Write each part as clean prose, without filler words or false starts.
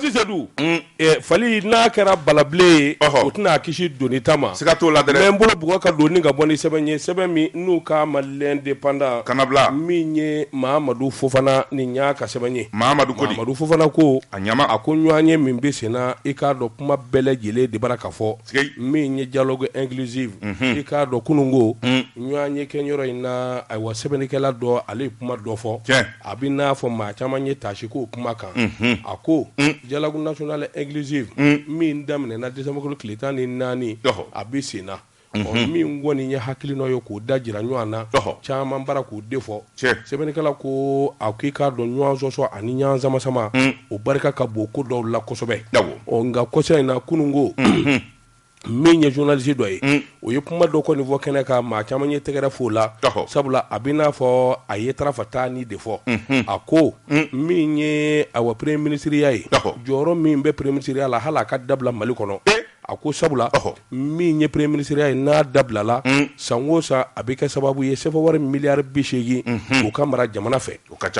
Sisadu fali n'a kɛra balable o tɛna kisi doni tama siga t'o la dɛ mais n bolo bugɔ ka doni ka bɔ ni sɛbɛn ye sɛbɛn min n'u ka Malien dépendant kanabla min ye Mahamadu Fofana ni ɲa ka sɛbɛn ye Mahamadu Fofana ko a ɲama a ko ɲɔgɔn ye min bɛ senna i k'a dɔn kuma bɛɛ lajɛlen de bara ka fɔ min ye dialogue inclusive i k'a dɔn kunun ko ɲɔgɔn ye kɛnyɔrɔ in na ayiwa sɛbɛnnikɛla dɔ ale ye kuma dɔ fɔ a bɛ n'a fɔ maa caman ye tasi ko kuma kan a ko dialogue national inclusive min daminɛna décembre tile 14 a bɛ senna min kɔni ye hakilina ye k'o da jira ɲɔgɔn na caman bara k'o de fɔ sɛbɛnnikɛla ko a k'i k'a dɔn ɲɔgɔn sɔsɔ ani ɲɔgɔn sama-sama o barika ka bon ko dɔw la kosɛbɛ nka kɔsa in na kunun ko min ye journaliste dɔ ye o ye kuma dɔ kɔni fɔ kɛnɛ kan maa caman ye tɛgɛrɛ fo la sabula a bɛ n'a fɔ a ye tarafata ni de fɔ a ko min ye awa premier ministeriya ye jɔyɔrɔ min bɛ premier ministeriya la hali a ka dabila Mali kɔnɔ a ko sabula min ye premier ministeriya ye n'a dabilala san o san a bɛ kɛ sababu ye sɛbɛn miliyari 80 o ka mara jamana fɛ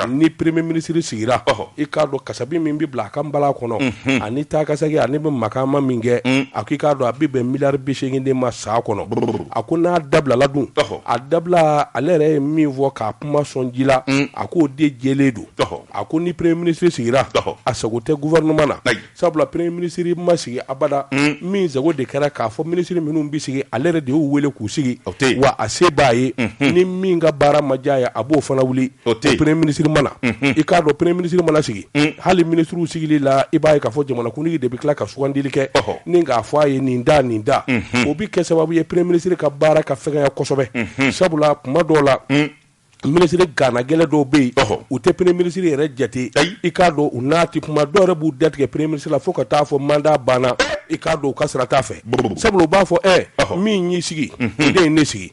ni premier ministre sigira i k'a dɔn kasabi min bɛ bila a ka nbala kɔnɔ ani taa kasagi ani bɛ makama min kɛ a k'i k'a dɔn a bɛ bɛn miliyari 80 de ma sa kɔnɔ a ko n'a dabilala dun a dabila ale yɛrɛ ye min fɔ k'a kuma sɔn ji la a k'o de jɛlen don a ko ni premier ministre sigira a sago tɛ gouvernement na sabula premier ministre ma sigi abada min zago de kɛra k'a fɔ ministre minnu bɛ sigi ale yɛrɛ de y'u wele k'u sigi wa a se b'a ye ni min ka baara ma diya ye a b'o fana wuli o premier ministre mana i k'a dɔn premier ministre mana sigi hali ministre sigili la i b'a ye k'a fɔ jamanakuntigi de bɛ tila ka sugandili kɛ ni k'a fɔ a ye nin da o bɛ kɛ sababu ye premier ministre ka baara ka fɛgɛya kosɛbɛ sabula kuma dɔw la ministre gana gɛlɛ dɔw bɛ yen u tɛ premier ministre yɛrɛ jate i k'a dɔn u n'a ti kuma dɔw yɛrɛ b'u datigɛ premier ministre la fo ka taa fɔ mandat banna i k'a dɔn u ka sira t'a fɛ sabula u b'a fɔ min y'i sigi o de ye ne sigi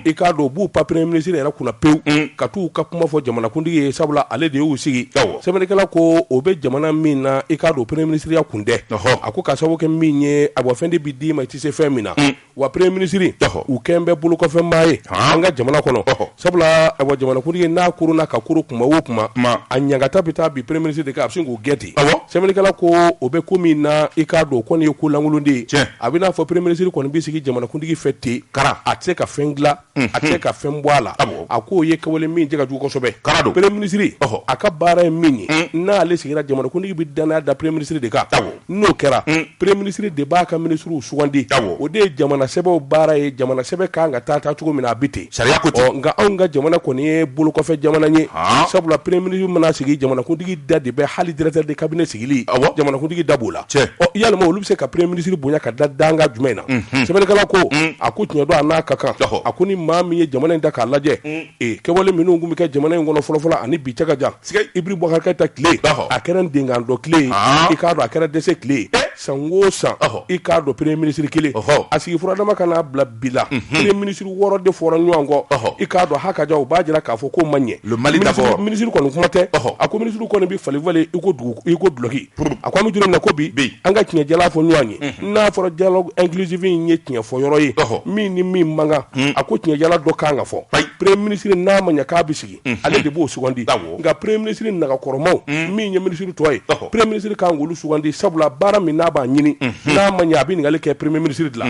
i k'a dɔn u b'u pa premier ministre yɛrɛ kunna pewu ka t'u ka kuma fɔ jamanakuntigi ye sabula ale de y'u sigi sɛbɛnnikɛla ko o bɛ jamana min na i k'a dɔn premier ministre ya kun tɛ a ko ka sababu kɛ min ye a bɔ fɛn de bɛ d'i ma i tɛ se fɛn min na wa premier ministre u kɛn bɛ bolokɔfɛnmaa ye an ka jamana kɔnɔ sabula jamanakuntigi n'a kuruna ka kuru kuma o kuma a ɲangata bɛ taa bi premier ministre de kan a bɛ sin k'o gɛn ten sɛbɛnnikɛla ko o bɛ ko min na i k'a dɔn o kɔni ye ko lankolon de ye a bɛ n'a fɔ premier ministre kɔni bɛ sigi jamanakuntigi fɛ ten a tɛ se ka fɛn dilan a tɛ se ka fɛn bɔ a la a k'o ye kawale min tɛ ka jugu kosɛbɛ premier ministre a ka baara ye min ye n'ale sigira jamanakuntigi bɛ danaya da premier ministre de kan n'o kɛra premier ministre de b'a ka ministrew sugandi o de ye jamana sɛbɛnw baara ye jamana sɛbɛn kan ka taa cogo min na a bɛ ten sariya ko ten nka anw ka jamana kɔni ye bolokɔfɛ jamana ye sabula premier ministre mana sigi jamanakuntigi da de bɛ hali directeur de cabinet sigili jamanakuntigi da b'o la yalima olu bɛ se ka premier ministre bonya ka da danga jumɛn na sɛbɛnnikɛla ko a ko tiɲɛ don a n'a ka kan a ko ni maa min ye jamana in da k'a lajɛ kɛwale minnu tun bɛ kɛ jamana in kɔnɔ fɔlɔfɔlɔ ani bi cɛ ka jan Ibri Boubacar Keïta tile a kɛra dengan dɔ tile i k'a dɔn a kɛra dɛsɛ tile san o san i k'a dɔn premier ministre kelen a sigi furadama ka n'a bila bi la premier ministre 6 de fɔra ɲɔgɔn kɔ i k'a dɔn hakaja o b'a jira k'a fɔ ko man ɲɛ ministre kɔni kuma tɛ a ko ministre kɔni bɛ falen i ko duloki a ko an bɛ juru min na ko bi an ka tiɲɛjala fɔ ɲɔgɔn ye n'a fɔra dialogue inclusive in ye tiɲɛ fɔ yɔrɔ ye min ni min man kan a ko tiɲɛjala dɔ kan ka fɔ premier ministre n'a ma ɲɛ k'a bɛ sigi ale de b'o sugandi nka premier ministre nagakɔrɔmaw min ye ministre tɔ ye premier ministre kan k'olu sugandi sabula baara min n'a b'a ɲini n'a ma ɲɛ a bɛ ɲininkali kɛ premier ministre de la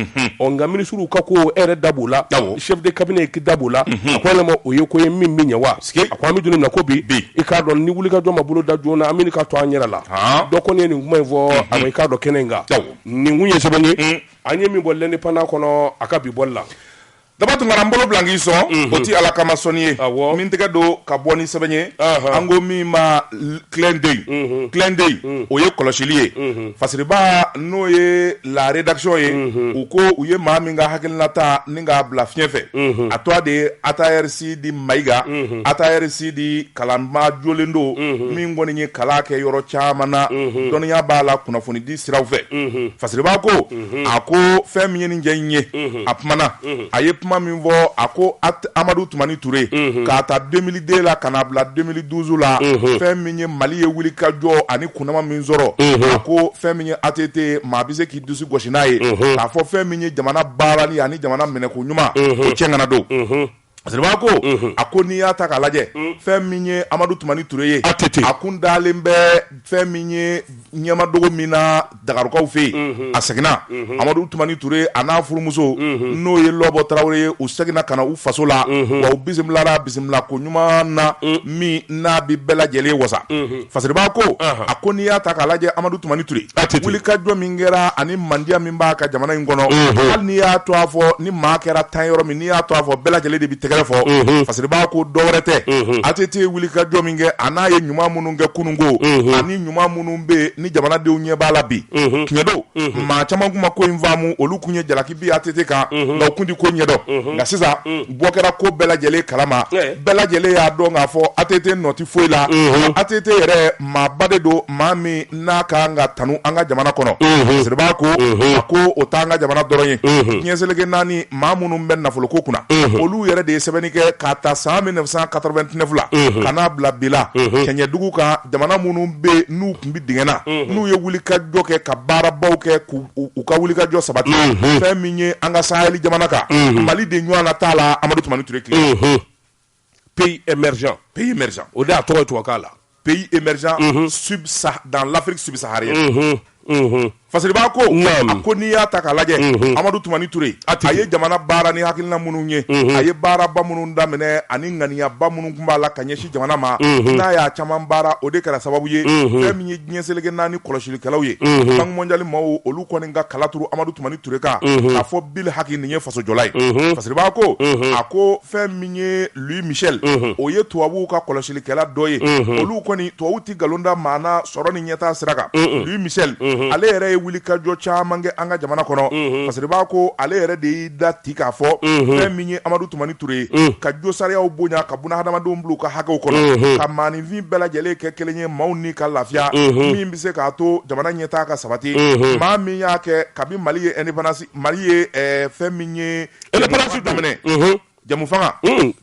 nka ministrew ka ko e yɛrɛ da b'o la chef de cabinet da b'o la a ko yalama o ye ko ye min bɛ ɲɛ wa a ko an bɛ juru min na ko bi i k'a dɔn ni wulikajɔ ma bolo da joona an bɛ ka to an yɛrɛ la dɔ kɔni ye nin kuma in fɔ a i k'a dɔn kɛnɛ in kan nin kun ye sɛbɛn ye an ye min bɔ l'indépendant kɔnɔ a ka bi bɔli la daba tun ngara mbolo blanki sɔn o ti ala kama sɔnni ye min tɛgɛ don ka bɔ ni sɛbɛn ye an ko min ma clin d'œil o ye kɔlɔsili ye fasiriba n'o ye la rédaction ye u ko u ye maa min ka hakilinata ni k'a bila fiɲɛ fɛ a tɔ de ye Atayer Sidi Mayiga Atayer Sidi kalanma jolen don min kɔni ye kalan kɛ yɔrɔ caman na dɔnniya b'a la kunnafoni di siraw fɛ fasiriba ko a ko fɛn min ye nin jɛ in ye a kumana a ye kuma min fɔ a ko Amadu Tumani Ture k'a ta 2002 la ka na bila 2012 la fɛn min ye Mali ye wuli ka jɔ ani kunnama min sɔrɔ a ko fɛn min ye ATT maa bɛ se k'i dusu gosi n'a ye k'a fɔ fɛn min ye jamana baarali ani jamana minɛko ɲuman o cɛn kana don Siriba ko a ko n'i y'a ta k'a lajɛ fɛn min ye Amadu Tumani Ture ye a kun dalen bɛ fɛn min ye ɲɛmadogo min na Dagarukaw fɛ yen a seginna Amadu Tumani Ture a n'a furumuso n'o ye Lɔbɔ Tarawele ye u seginna ka na u faso la wa u bisimilara bisimila ko ɲuman na min n'a bi bɛɛ lajɛlen wasa Fasiriba ko a ko n'i y'a ta k'a lajɛ Amadu Tumani Ture wulikajɔ min kɛra ani mandiya min b'a ka jamana in kɔnɔ hali n'i y'a to a fɔ ni maa kɛra tan yɔrɔ min n'i y'a to a fɔ bɛɛ lajɛlen de bi tɛgɛrɛ fɔ Fasiriba ko dɔwɛrɛ tɛ ATT wulikajɔ min kɛ a n'a ye ɲuman minnu kɛ kununko ani ɲuman minnu bɛ ni jamanadenw ɲɛ b'a la bi tiɲɛ don maa caman kuma ko in faamu olu kun ye jalaki bi ATT kan nka u kun ti ko ɲɛdɔn nka sisan bɔ kɛra ko bɛɛ lajɛlen kalama bɛɛ lajɛlen y'a dɔn k'a fɔ ATT nɔ ti foyi la ATT yɛrɛ maaba de don maa min n'a kan ka tanu an ka jamana kɔnɔ Fasiriba ko a ko o t'an ka jamana dɔrɔn ye diɲɛ seleke naani maa minnu bɛ nafoloko kunna olu yɛrɛ de ye sɛbɛnni kɛ k'a ta san 1989 la ka n'a bila bi la Cɛnɲɛdugu kan jamana minnu bɛ n'u tun bɛ dingɛ na n'u ye wulikajɔ kɛ ka baarabaw kɛ k'u ka wulikajɔ sabati fɛn min ye an ka Sahɛli jamana kan Mali de ɲɔgɔn na t'a la Amadu Tumani Ture tile pays émergent o de y'a tɔgɔ ye tubabukan la pays émergent dans l'Afrique subsaharienne Fasiriba ko a ko n'i y'a ta k'a lajɛ Amadu Tumani Ture a ye jamana baara ni hakilina minnu ye a ye baaraba minnu daminɛ ani ŋaniyaba minnu kun b'a la ka ɲɛsin jamana ma n'a y'a caman baara o de kɛra sababu ye fɛn min ye diɲɛ seleke naani kɔlɔsilikɛlaw ye Banque mondiale maaw olu kɔni ka kala turu Amadu Tumani Ture kan k'a fɔ Bill Haki nin ye fasojɔla ye Fasiriba ko a ko fɛn min ye Louis Michel o ye tubabuw ka kɔlɔsilikɛla dɔ ye olu kɔni tubabuw ti nkalon da maa na sɔrɔ ni ɲɛtaa sira kan Louis Michel ale yɛrɛ ye wulikajɔ caman kɛ an ka jamana kɔnɔ Fasiriba ko ale yɛrɛ de y'i da ti k'a fɔ fɛn min ye Amadu Tumani Ture ye ka jo sariyaw bonya ka buna hadamadenw bila u ka hakɛw kɔnɔ ka maaninfin bɛɛ lajɛlen kɛ kelen ye maaw ni ka lafiya min bɛ se k'a to jamana ɲɛtaa ka sabati maa min y'a kɛ kabi Mali ye indépendance Mali ye fɛn min ye indépendance daminɛ jamu fanga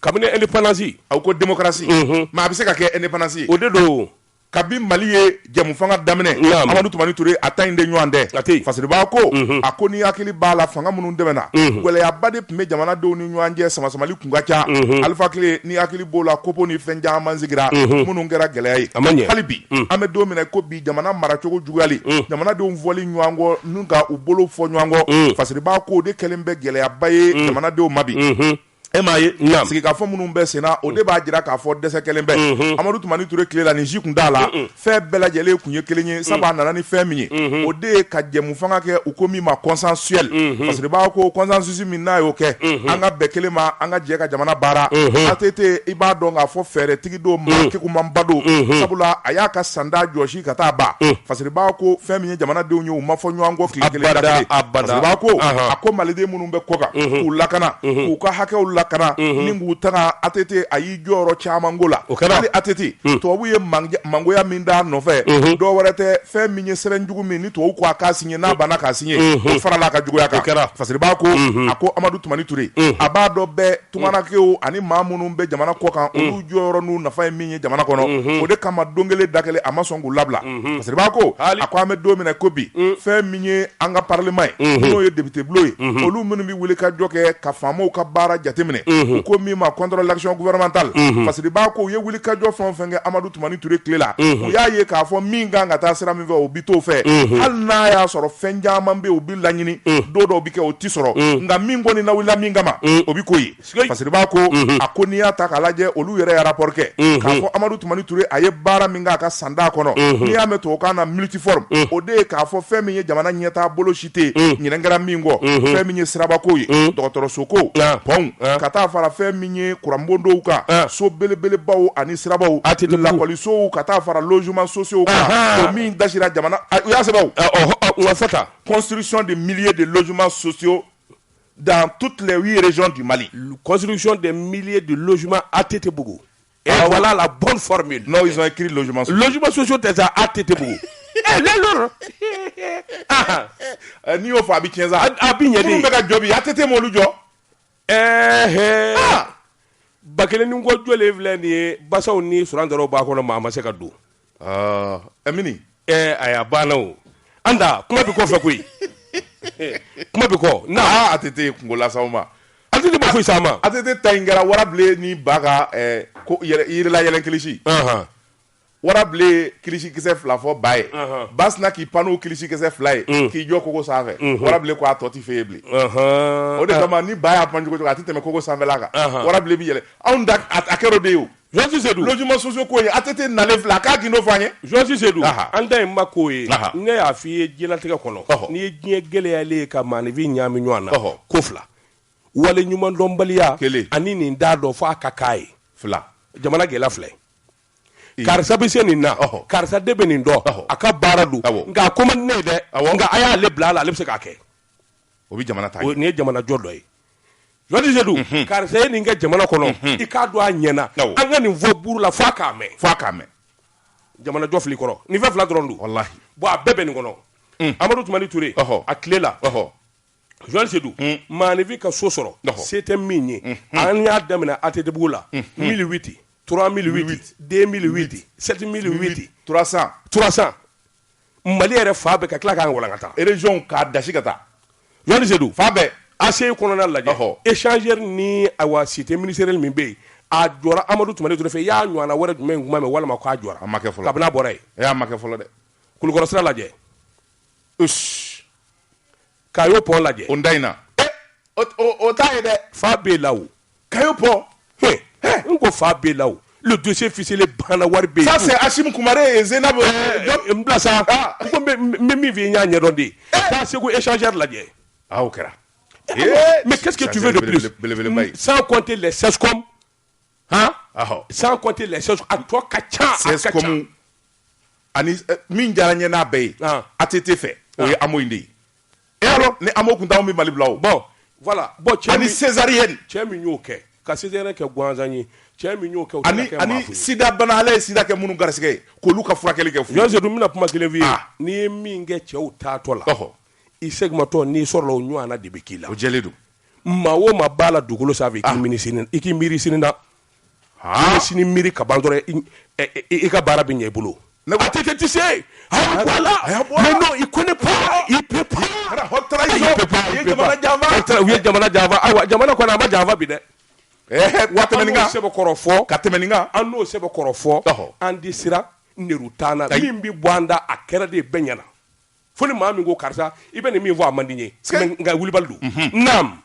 kabini indépendance aw ko démocratie mais a bɛ se ka kɛ indépendance o de don kabi Mali ye jamu fanga daminɛ Amadu Tumani Ture a ta in de ɲɔgɔn tɛ Fasiriba ko a ko ni hakili b'a la fanga minnu dɛmɛna gɛlɛyaba de tun bɛ jamanadenw ni ɲɔgɔn cɛ sama-samali kun ka ca Alifa Kile ni hakili b'o la kopo ni fɛn caman sigira minnu kɛra gɛlɛya ye hali bi an bɛ don min na ko bi jamana maracogo juguyali jamanadenw fɔli ɲɔgɔn kɔ n'u ka u bolo fɔ ɲɔgɔn kɔ Fasiriba ko o de kɛlen bɛ gɛlɛyaba ye jamanadenw ma bi e m'a ye sigikafɔ minnu bɛ senna o de b'a jira k'a fɔ dɛsɛ kelen bɛ Amadu Tumani Ture tile la nin si kun t'a la fɛn bɛɛ lajɛlen kun ye kelen ye sabu a nana ni fɛn min ye o de ye ka jɛmu fanga kɛ u ko min ma consensuel Fasiriba ko consensus min n'a y'o kɛ an ka bɛn kelen ma an ka jɛ ka jamana baara ATT i b'a dɔn k'a fɔ fɛɛrɛtigi don maa kekumanba don sabula a y'a ka sanda jɔsi ka taa ban Fasiriba ko fɛn min ye jamanadenw ye u ma fɔ ɲɔgɔn kɔ tile kelen da kelen Fasiriba ko a ko maliden minnu bɛ kɔ kan k'u lakana k'u ka hakɛw lakana ni k'u taga ATT a y'i jɔyɔrɔ caman ko la hali ATT tubabu ye mangoya min d'a nɔfɛ dɔw wɛrɛ tɛ fɛn min ye sɛbɛnjugu min ni tubabu ko a k'a signé n'a banna k'a signé o farala a ka juguya kan Fasiriba ko a ko Amadu Tumani Ture a b'a dɔn bɛɛ tunganakɛw ani maa minnu bɛ jamana kɔ kan olu jɔyɔrɔ n'u nafa ye min ye jamana kɔnɔ o de kama don kelen da kelen a ma sɔn k'u labila Fasiriba ko a ko an bɛ don min na ko bi fɛn min ye an ka parlement ye n'o ye député bulon ye olu minnu bɛ wuli ka jɔ kɛ ka faamaw ka baara jateminɛ u ko min ma contre l'action gouvernementale Fasiriba ko u ye wuli ka jɔ fɛn o fɛn kɛ Amadu Tumani Ture tile la u y'a ye k'a fɔ min kan ka taa sira min fɛ o bi t'o fɛ hali n'a y'a sɔrɔ fɛn caman bɛ yen u bi laɲini don dɔw bi kɛ o ti sɔrɔ nka min kɔni lawulila min kama o bi k'o ye Fasiriba ko a ko n'i y'a ta k'a lajɛ olu yɛrɛ ye rapport kɛ k'a fɔ Amadu Tumani Ture a ye baara min kɛ a ka sanda kɔnɔ n'i y'a mɛn tubabukan na multiforme o de ye k'a fɔ fɛn min ye jamana ɲɛtaa bolo si tɛ ɲinɛ kɛra min kɔ fɛn min ye sirabako ye dɔgɔtɔrɔsoko pɔnw ka taa fara fɛn min ye kuranbondow kan so belebelebaw ani sirabaw lakɔlisow ka taa fara logement sociaux kan o min dasira jamana u y'a sɛbɛn o wa fata construction de milliers de logements sociaux dans toutes les 8 régions du Mali. Construction des milliers de logements ATT Bougou. Et voilà la bonne formule. Non, ils ont écrit logements sociaux. Logements sociaux des ATT Bougou. Ni o fa bi tienza. Abi nyedi. Mu beka jobi ATT mo lu jo. Bakelen ni ko jole vle ni basaw ni surandaro ba kono ma se ka do. Emini. Aya banawo. Anda kuma bi ko fa koyi. Kuma bi ko na ATT kungola sawma. ATT ATT ma foyi s'a ma. ATT ta in kɛra warabilen ni ba ka ko yirila yɛlɛn kilisi. Warabilen kilisi kisɛ 2 fɔ ba ye. Ba sina k'i pan n'o kilisi kisɛ 2 ye. K'i jɔ kogo sanfɛ. Warabilen ko a tɔ ti fɛ ye bilen. O de kama ni ba y'a pan cogo cogo a ti tɛmɛ kogo sanfɛla kan. Warabilen bi yɛlɛ. Anw da a kɛr'o de ye o. Joasi Seydou logement sociaux ko ye ATT nalen filɛ a k'a gindo fɔ an ye. Joasi Seydou an da ye ma ko ye ne y'a f'i ye diɲɛlatigɛ kɔnɔ n'i ye diɲɛ gɛlɛyalen ye ka maanifin ɲaami ɲɔgɔn na ko 2 wale ɲuman dɔnbaliya ani nin da dɔ fɔ a ka k'a ye 2 jamana gɛlɛya 2 karisa bɛ se nin na karisa de bɛ nin dɔn a ka baara don nka a ko man di ne ye dɛ nka a y'ale bila a la ale bɛ se k'a kɛ o bɛ jamana ta ye nin ye jamana jɔ dɔ ye. Joasi Seydou karisa ye nin kɛ jamana kɔnɔ i k'a dɔn a ɲɛna an ka nin fɔ buru la f'a k'a mɛn jamana jɔ fili kɔrɔ nin fɛn 2 dɔrɔn don wallahi bon a bɛɛ bɛ nin kɔnɔ Amadou Toumani Touré a tile la Joasi Seydou maanifin ka so sɔrɔ se tɛ min ye an y'a daminɛ ATT bugu la 1008 3008 2008 7008 300 Mali yɛrɛ fa bɛɛ ka tila k'an walankata région k'a dasi ka taa Joasi Seydou fa bɛɛ ACE kɔnɔna lajɛ échangeur ni awa cité ministérielle min bɛ yen a jɔra Amadou Toumani Touré fɛ i y'a ɲɔgɔnna wɛrɛ jumɛn kuma mɛn walima k'a jɔra a ma kɛ fɔlɔ kabini a bɔra yen a ma kɛ fɔlɔ dɛ Kulukɔrɔ sira lajɛ Kayo pont lajɛ o da in na o t'a ye dɛ fa b'e la o Kayo pont n ko fa b'e la o le dossier ficelé banna wari bɛ yen ça c'est Hachim Koumaré et Zainab n bila sa n ko n bɛ min f'i ye n y'a ɲɛdɔn de taa Segu échangeur lajɛ o kɛra. Mais qu'est-ce que tu veux de plus? Sans compter les SESCOM, sans compter les SESCOM, à toi, SESCOM, ani min diyara n ye n'a bɛɛ ye ATT fɛ o ye AMO in de ye. Et alors ni AMO kun t'anw bɛ Mali bila o. Bon voilà ani césarienne cɛ min y'o kɛ ka césarienne kɛ gansan ye cɛ min y'o kɛ ani sida bana ale ye sida kɛ minnu garisigɛ ye k'olu ka furakɛli kɛ fu. Joasi Seydou n bɛna kuma kelen f'i ye n'i ye min kɛ cɛw taatɔ la. I segmatɔ n'i sɔrɔla o ɲɔgɔnna de bɛ k'i la. O jɛlen don. Maa o maa b'a la dugukolo sanfɛ i k'i miiri sini na. I sini miiri ka ban dɔrɔn i ka baara bɛ ɲɛ i bolo. ATT tɛ se a y'a bɔ a la mais non il connaît pas il peut pas. U ye jamana janfa ayiwa jamana kɔni a ma janfa bi dɛ. Wa tɛmɛnin kan an n'o sɛbɛkɔrɔ fɔ ka tɛmɛnin kan an n'o sɛbɛkɔrɔ fɔ an di sira neru taana min bɛ bɔ an da a kɛra de bɛɛ ɲɛna. Fo ni maa min ko karisa i bɛ nin min fɔ a man di n ye nka wulibali don naam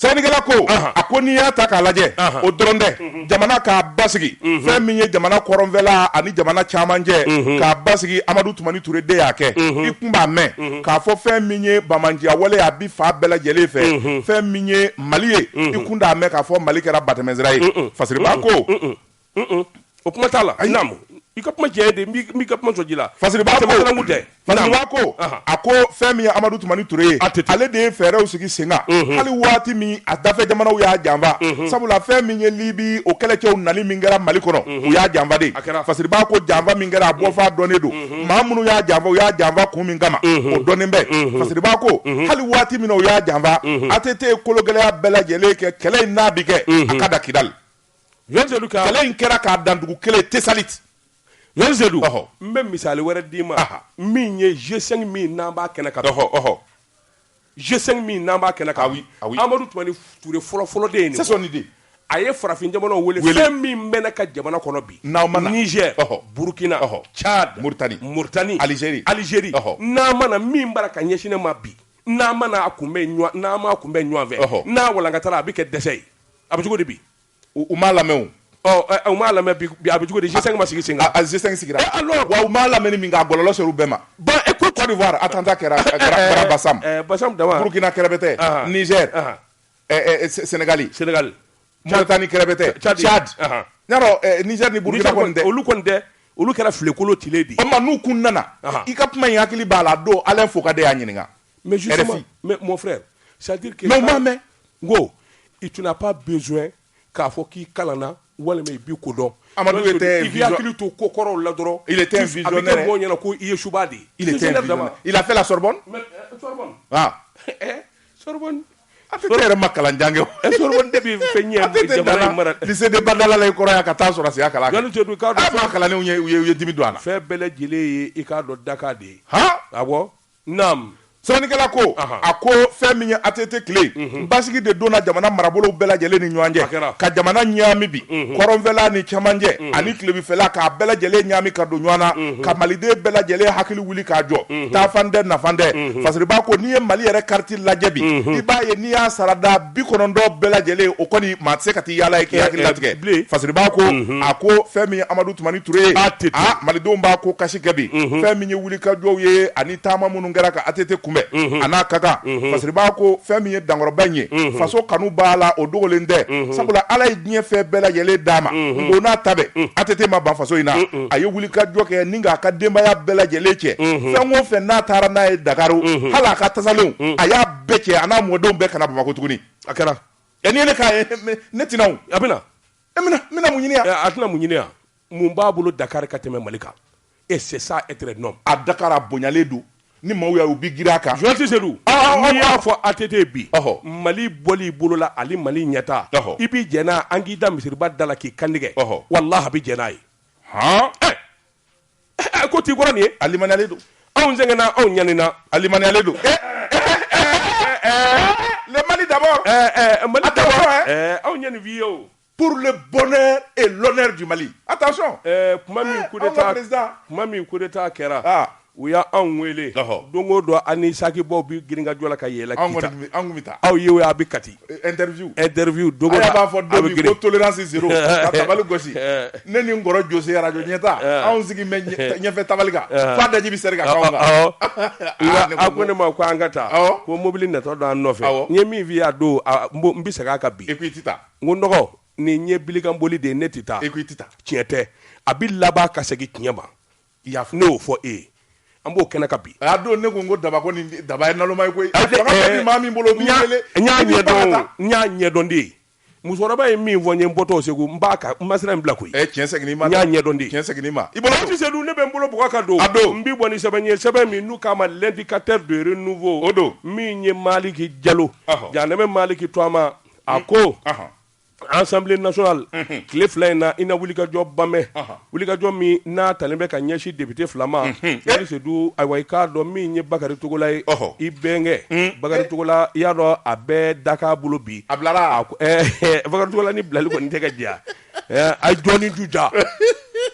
sɛbɛnnikɛla ko a ko n'i y'a ta k'a lajɛ o dɔrɔn tɛ jamana k'a basigi fɛn min ye jamana kɔrɔnfɛla ani jamana caman cɛ k'a basigi Amadou Toumani Touré de y'a kɛ i kun b'a mɛn k'a fɔ fɛn min ye bamanjiya wale a bi fa bɛɛ lajɛlen fɛ fɛn min ye Mali ye i kun t'a mɛn k'a fɔ Mali kɛra batɛmɛsira ye Fasiriba ko o kuma t'a la naam i ka kuma tiɲɛ de n b'i ka kuma sɔn ji la Fasiriba ko a ko fɛn min ye Amadou Toumani Touré ye ale de ye fɛɛrɛw sigi sen kan hali waati min a dafɛ jamanaw y'a janfa sabula fɛn min ye Libi o kɛlɛcɛw nali min kɛra Mali kɔnɔ u y'a janfa de Fasiriba ko janfa min kɛra a bɔfan dɔnnen don maa minnu y'a janfa u y'a janfa kun min kama o dɔnnen bɛ Fasiriba ko hali waati min na u y'a janfa ATT ye kologɛlɛya bɛɛ lajɛlen kɛ kɛlɛ in n'a bi kɛ a ka da Kidali kɛlɛ in kɛra k'a dan dugu kelen Tesalit. Joasi Seydou n bɛ misali wɛrɛ d'i ma min ye G5 min n'an b'a kɛnɛ kan G5 min n'an b'a kɛnɛ kan Amadou Toumani Touré fɔlɔ de ye nin ye a ye farafin jamanaw wele fɛn min bɛ ne ka jamana kɔnɔ bi Niger Burkina Tchad Mauritanie Algérie n'an mana min bara ka ɲɛsin ne ma bi n'an mana a kunbɛn n'an m'a kunbɛn ɲɔgɔn fɛ n'a walankatala a bɛ kɛ dɛsɛ ye a bɛ cogo di bi u m'a lamɛn o m'a lamɛn bi a bɛ cogo di G5 ma sigi sen kan G5 sigira wa u m'a lamɛn min k'a bɔlɔlɔ sera u bɛɛ ma bon écoute Côte d'Ivoire attentat kɛra Bassam dama Burkina kɛrɛfɛ Niger Sénégal Mauritanie kɛrɛfɛ Tchad yarɔ Niger ni Burkina kɔni tɛ olu kɛra filekolo tile de o ma n'u kun nana i ka kuma in hakili b'a la don Alain Fokade y'a ɲininka mais justement mais mon frère c'est-à-dire que mais o m'a mɛn n ko tu n'as pas besoin k'a fɔ k'i kalanna walima i b'i ko dɔn Amadou était i hakili to ko kɔrɔw la dɔrɔn il était un visionnaire a bɛ kɛ mɔgɔw ɲɛna ko i ye suba de ye il était un visionnaire il a fait la Sorbonne Sorbonne ATT yɛrɛ ma kalan jan kɛ Sorbonne de bɛ fɛn ɲɛ jamana in mara lycée de Badala la i kɔrɔ yan ka taa sɔrɔsiya kalan Joasi Seydou k'a dɔn kalandenw u ye dimi don a la fɛn bɛɛ lajɛlen ye i k'a dɔn Dakar de ye awɔ naam sɛbɛnnikɛla ko a ko fɛn min ye ATT tile basigi de donna jamana marabolow bɛɛ lajɛlen ni ɲɔgɔn cɛ ka jamana ɲaami bi kɔrɔnfɛla ni cɛmancɛ ani tilebifɛla k'a bɛɛ lajɛlen ɲaami ka don ɲɔgɔn na ka maliden bɛɛ lajɛlen hakili wuli k'a jɔ taafan tɛ nafan tɛ fasiriba ko n'i ye Mali yɛrɛ carte lajɛ bi i b'a ye n'i y'a sarada 90 bɛɛ lajɛlen o kɔni maa tɛ se ka t'i yaala ye k'i hakili latigɛ fasiriba ko a ko fɛn min ye Amadu Tumani Ture ye malidenw b'a ko kasi kɛ bi fɛn min ye wulikajɔw ye ani taama minnu kɛra ka ATT kunbɛn a n'a ka kan fasiriba ko fɛn min ye dankɔrɔba in ye faso kanu b'a la o dogolen tɛ sabula Ala ye diɲɛ fɛn bɛɛ lajɛlen d'a ma o n'a ta bɛɛ ATT ma ban faso in na a ye wulikajɔ kɛ ni k'a ka denbaya bɛɛ lajɛlen cɛ fɛn o fɛn n'a taara n'a ye Dakaru hali a ka tasalenw a y'a bɛɛ cɛ a n'a mɔdenw bɛɛ kana Bamako tuguni a kɛra ni ne k'a ye ne tɛna o a bɛna mina mun ɲini yan a tɛna mun ɲini yan mun b'a bolo Dakar ka tɛmɛ Mali kan et c'est ça être un homme a Dakar a bonyalen don ni maaw y'a u bi girin a kan Joël Cissé-Dou n'i y'a fɔ ATT bi Mali bɔli bolo la ali Mali ɲɛta i b'i jɛ n'a an k'i da misiriba da la k'i kantigɛ wallahi a bɛ jɛ n'a ye ko t'i kɔrɔ nin ye a limaniyalen don anw sɛgɛnna anw ɲanina a limaniyalen don le Mali d'abord Mali d'abord anw ɲani f'i ye o pour le bonheur et l'honneur du Mali attention kuma min coup d'état kɛra u y'anw wele don o don ani sakibaw bi giringajɔ la ka yɛlɛ kita aw ye o a bɛ kati interview don o don a b'a fɔ dɔ bi ko tolérance zéro ka tabali gosi ne ni n kɔrɔ Jose radio ɲɛta anw sigi mɛ ɲɛfɛ tabali kan f'a daji bɛ sɛri ka k'anw kan a ko ne ma ko an ka taa ko mobili natɔ don an nɔfɛ n ye min f'i ye a don n bɛ segin a kan bi e ko i tɛ taa n ko nɔgɔ nin ye bilikanboli de ye ne tɛ taa e ko i tɛ taa tiɲɛ tɛ a bɛ laban ka segin tiɲɛ ma ne y'o fɔ e ye an b'o kɛnɛ ka bi a don ne ko daba ko nin daba ye naloma ye koyi maa min bolo n y'a ɲɛdɔn de ye musokɔrɔba ye min fɔ n ye n bɔtɔ Segu n b'a ka n ma sira in bila koyi tiɲɛ segin ma n y'a ɲɛdɔn de tiɲɛ segin ma i bolo Cissé-Dou ne bɛ n bolo bɔgɔ ka don a don n b'i bɔ ni sɛbɛn ye sɛbɛn min n'u k'a ma l'indicateur de renouveau o don min ye Maliki Jalo Janɛmɛ Maliki Tuama a ko Assemblée nationale tile fila in na i na wulikajɔ banbɛ wulikajɔ min n'a talen bɛ ka ɲɛsin député fila ma Joël Cissé-Dou ayiwa i k'a dɔn min ye Bakari Togola ye i bɛnkɛ Bakari Togola i y'a dɔn a bɛɛ da k'a bolo bi a bilara Bakari Togola ni bilali kɔni tɛ ka diya a ye jɔnni ju da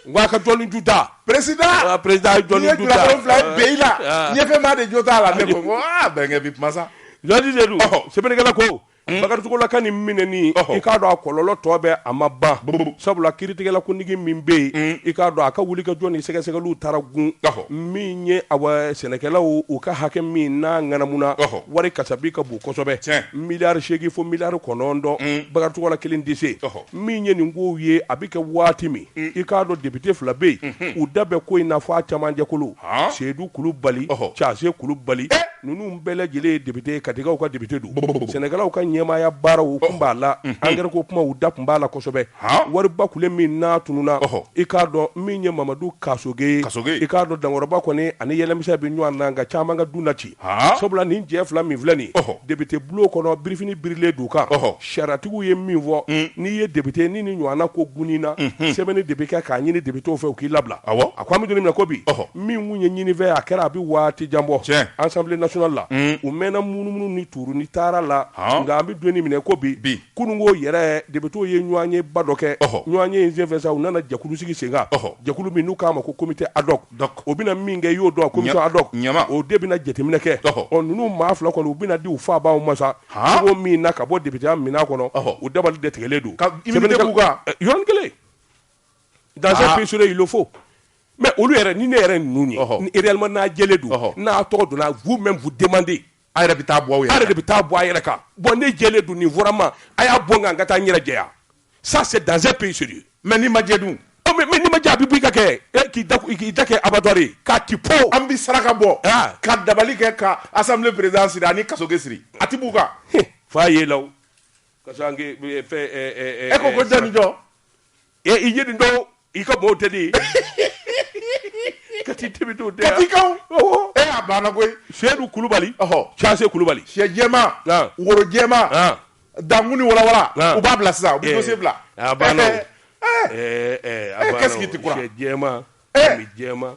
n ka jɔnni ju da président a ye jɔnni ju da fila bɛɛ i la ɲɛfɛ maa de jo t'a la ne ko bɛnkɛ bi kuma sa Joël Cissé-Dou sɛbɛnnikɛla ko Bakari Togola ka nin minɛni i k'a dɔn a kɔlɔlɔ tɔ bɛ a ma ban sabula kiiritigɛla kuntigi min bɛ yen i k'a dɔn a ka wulikajɔ ni sɛgɛsɛgɛliw taara gun min ye sɛnɛkɛlaw u ka hakɛ min n'a ŋanamuna wari kasabi ka bon kosɛbɛ miliyari 8 fo miliyari 9 Bakari Togola kelen tɛ se min ye nin kow ye a bɛ kɛ waati min i k'a dɔn député fila bɛ yen u da bɛ ko in na fɔ a cɛmancɛkolo Seydou Kulubali Case Kulubali ninnu bɛɛ lajɛlen ye député Katigaw ka député don sɛnɛkɛlaw ka ɲɛmaaya baaraw kun b'a la engrais ko kuma u da kun b'a la kosɛbɛ wariba kule min n'a tununa i k'a dɔn min ye Mamadu Kasoge i k'a dɔn dankɔrɔba kɔni ani yɛlɛmisɛn bɛ ɲɔgɔn na nka caman ka dun na ci sabula nin jɛ fila min filɛ nin député bulon kɔnɔ birifini birilen d'u kan sariyatigiw ye min fɔ n'i ye député ni nin ɲɔgɔnna ko gunni na sɛbɛnni de bɛ kɛ k'a ɲini députéw fɛ u k'i labila a ko an bɛ don min na ko bi min kun ye ɲini fɛ a kɛra a bɛ waati jan bɔ Assemblée nationale la u mɛnna munumunu ni tuuru ni taara la nka an bɛ don minɛ ko bi kununko yɛrɛ députéw ye ɲɔgɔn ye ba dɔ kɛ ɲɔgɔn ye senfɛ sa u nana jɛkulu sigi sen kan jɛkulu min n'u k'a ma ko comité ad hoc o bɛna min kɛ i y'o dɔn commission ad hoc o de bɛna jateminɛ kɛ ninnu maa fila kɔni u bɛna di u faabaw ma sa cogo min na ka bɔ député ya minɛn kɔnɔ u dabali de tigɛlen don yɔrɔnin kelen dans un pays sur il le faut mais olu yɛrɛ ni ne yɛrɛ ninnu ye réellement n'a jɛlen don n'a tɔgɔ donna vous même vous demandez a yɛrɛ bɛ taa bɔ aw yɛrɛ a yɛrɛ de bɛ taa bɔ a yɛrɛ kan bon ne jɛlen don nin fɔra ma a y'a bɔ n ka taa n yɛrɛ jɛya ça c'est dans un pays sérieux mais n'i ma jɛ dun mais n'i ma jɛ a bɛ bɔ i ka kɛ k'i da kɛ abattoir ye k'a ti po an bɛ saraka bɔ ka dabali kɛ ka assemblée président siri ani kasoge siri a ti b'u kan f'a ye la o kasange fɛ e ko jɔnni jɔ i ye nin dɔn i ka mɔɔw tɛ de Kati tebito de Katikaw a banna koyi Seydou Kulubali Case Kulubali sɛ jɛma woro jɛma dankun ni walawala u b'a bila sisan u bɛ dossier bila a banna qu'est-ce qui te croit sɛ jɛma mi jɛma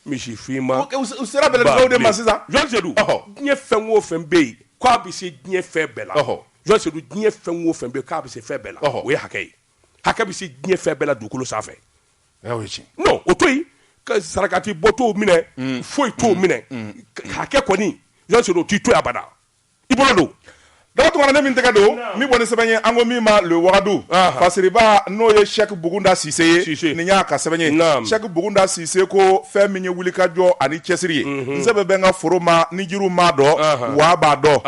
misi fima u sera bɛlɛdugaw de ma sisan Jean Sedou diɲɛ fɛn o fɛn bɛ yen k'a bɛ se diɲɛ fɛn bɛɛ la Jean Sedou diɲɛ fɛn o fɛn bɛ yen k'a bɛ se fɛn bɛɛ la o ye hakɛ ye hakɛ bɛ se diɲɛ fɛn bɛɛ la dugukolo sanfɛ non o to yen ka sarakati bɔ t'o minɛ foyi t'o minɛ hakɛ kɔni Jean Sedou t'i to yen abada i bolo don daga tuma ne min tɛgɛ don min bɔ ni sɛbɛn ye an ko min ma le wagadu fasiriba n'o ye Cheikh Bugunda Cisse ye nin y'a ka sɛbɛn ye Cheikh Bugunda Cisse ko fɛn min ye wulikajɔ ani cɛsiri ye n sɛbɛn bɛ n ka foro ma ni jiriw m'a dɔn wa b'a dɔn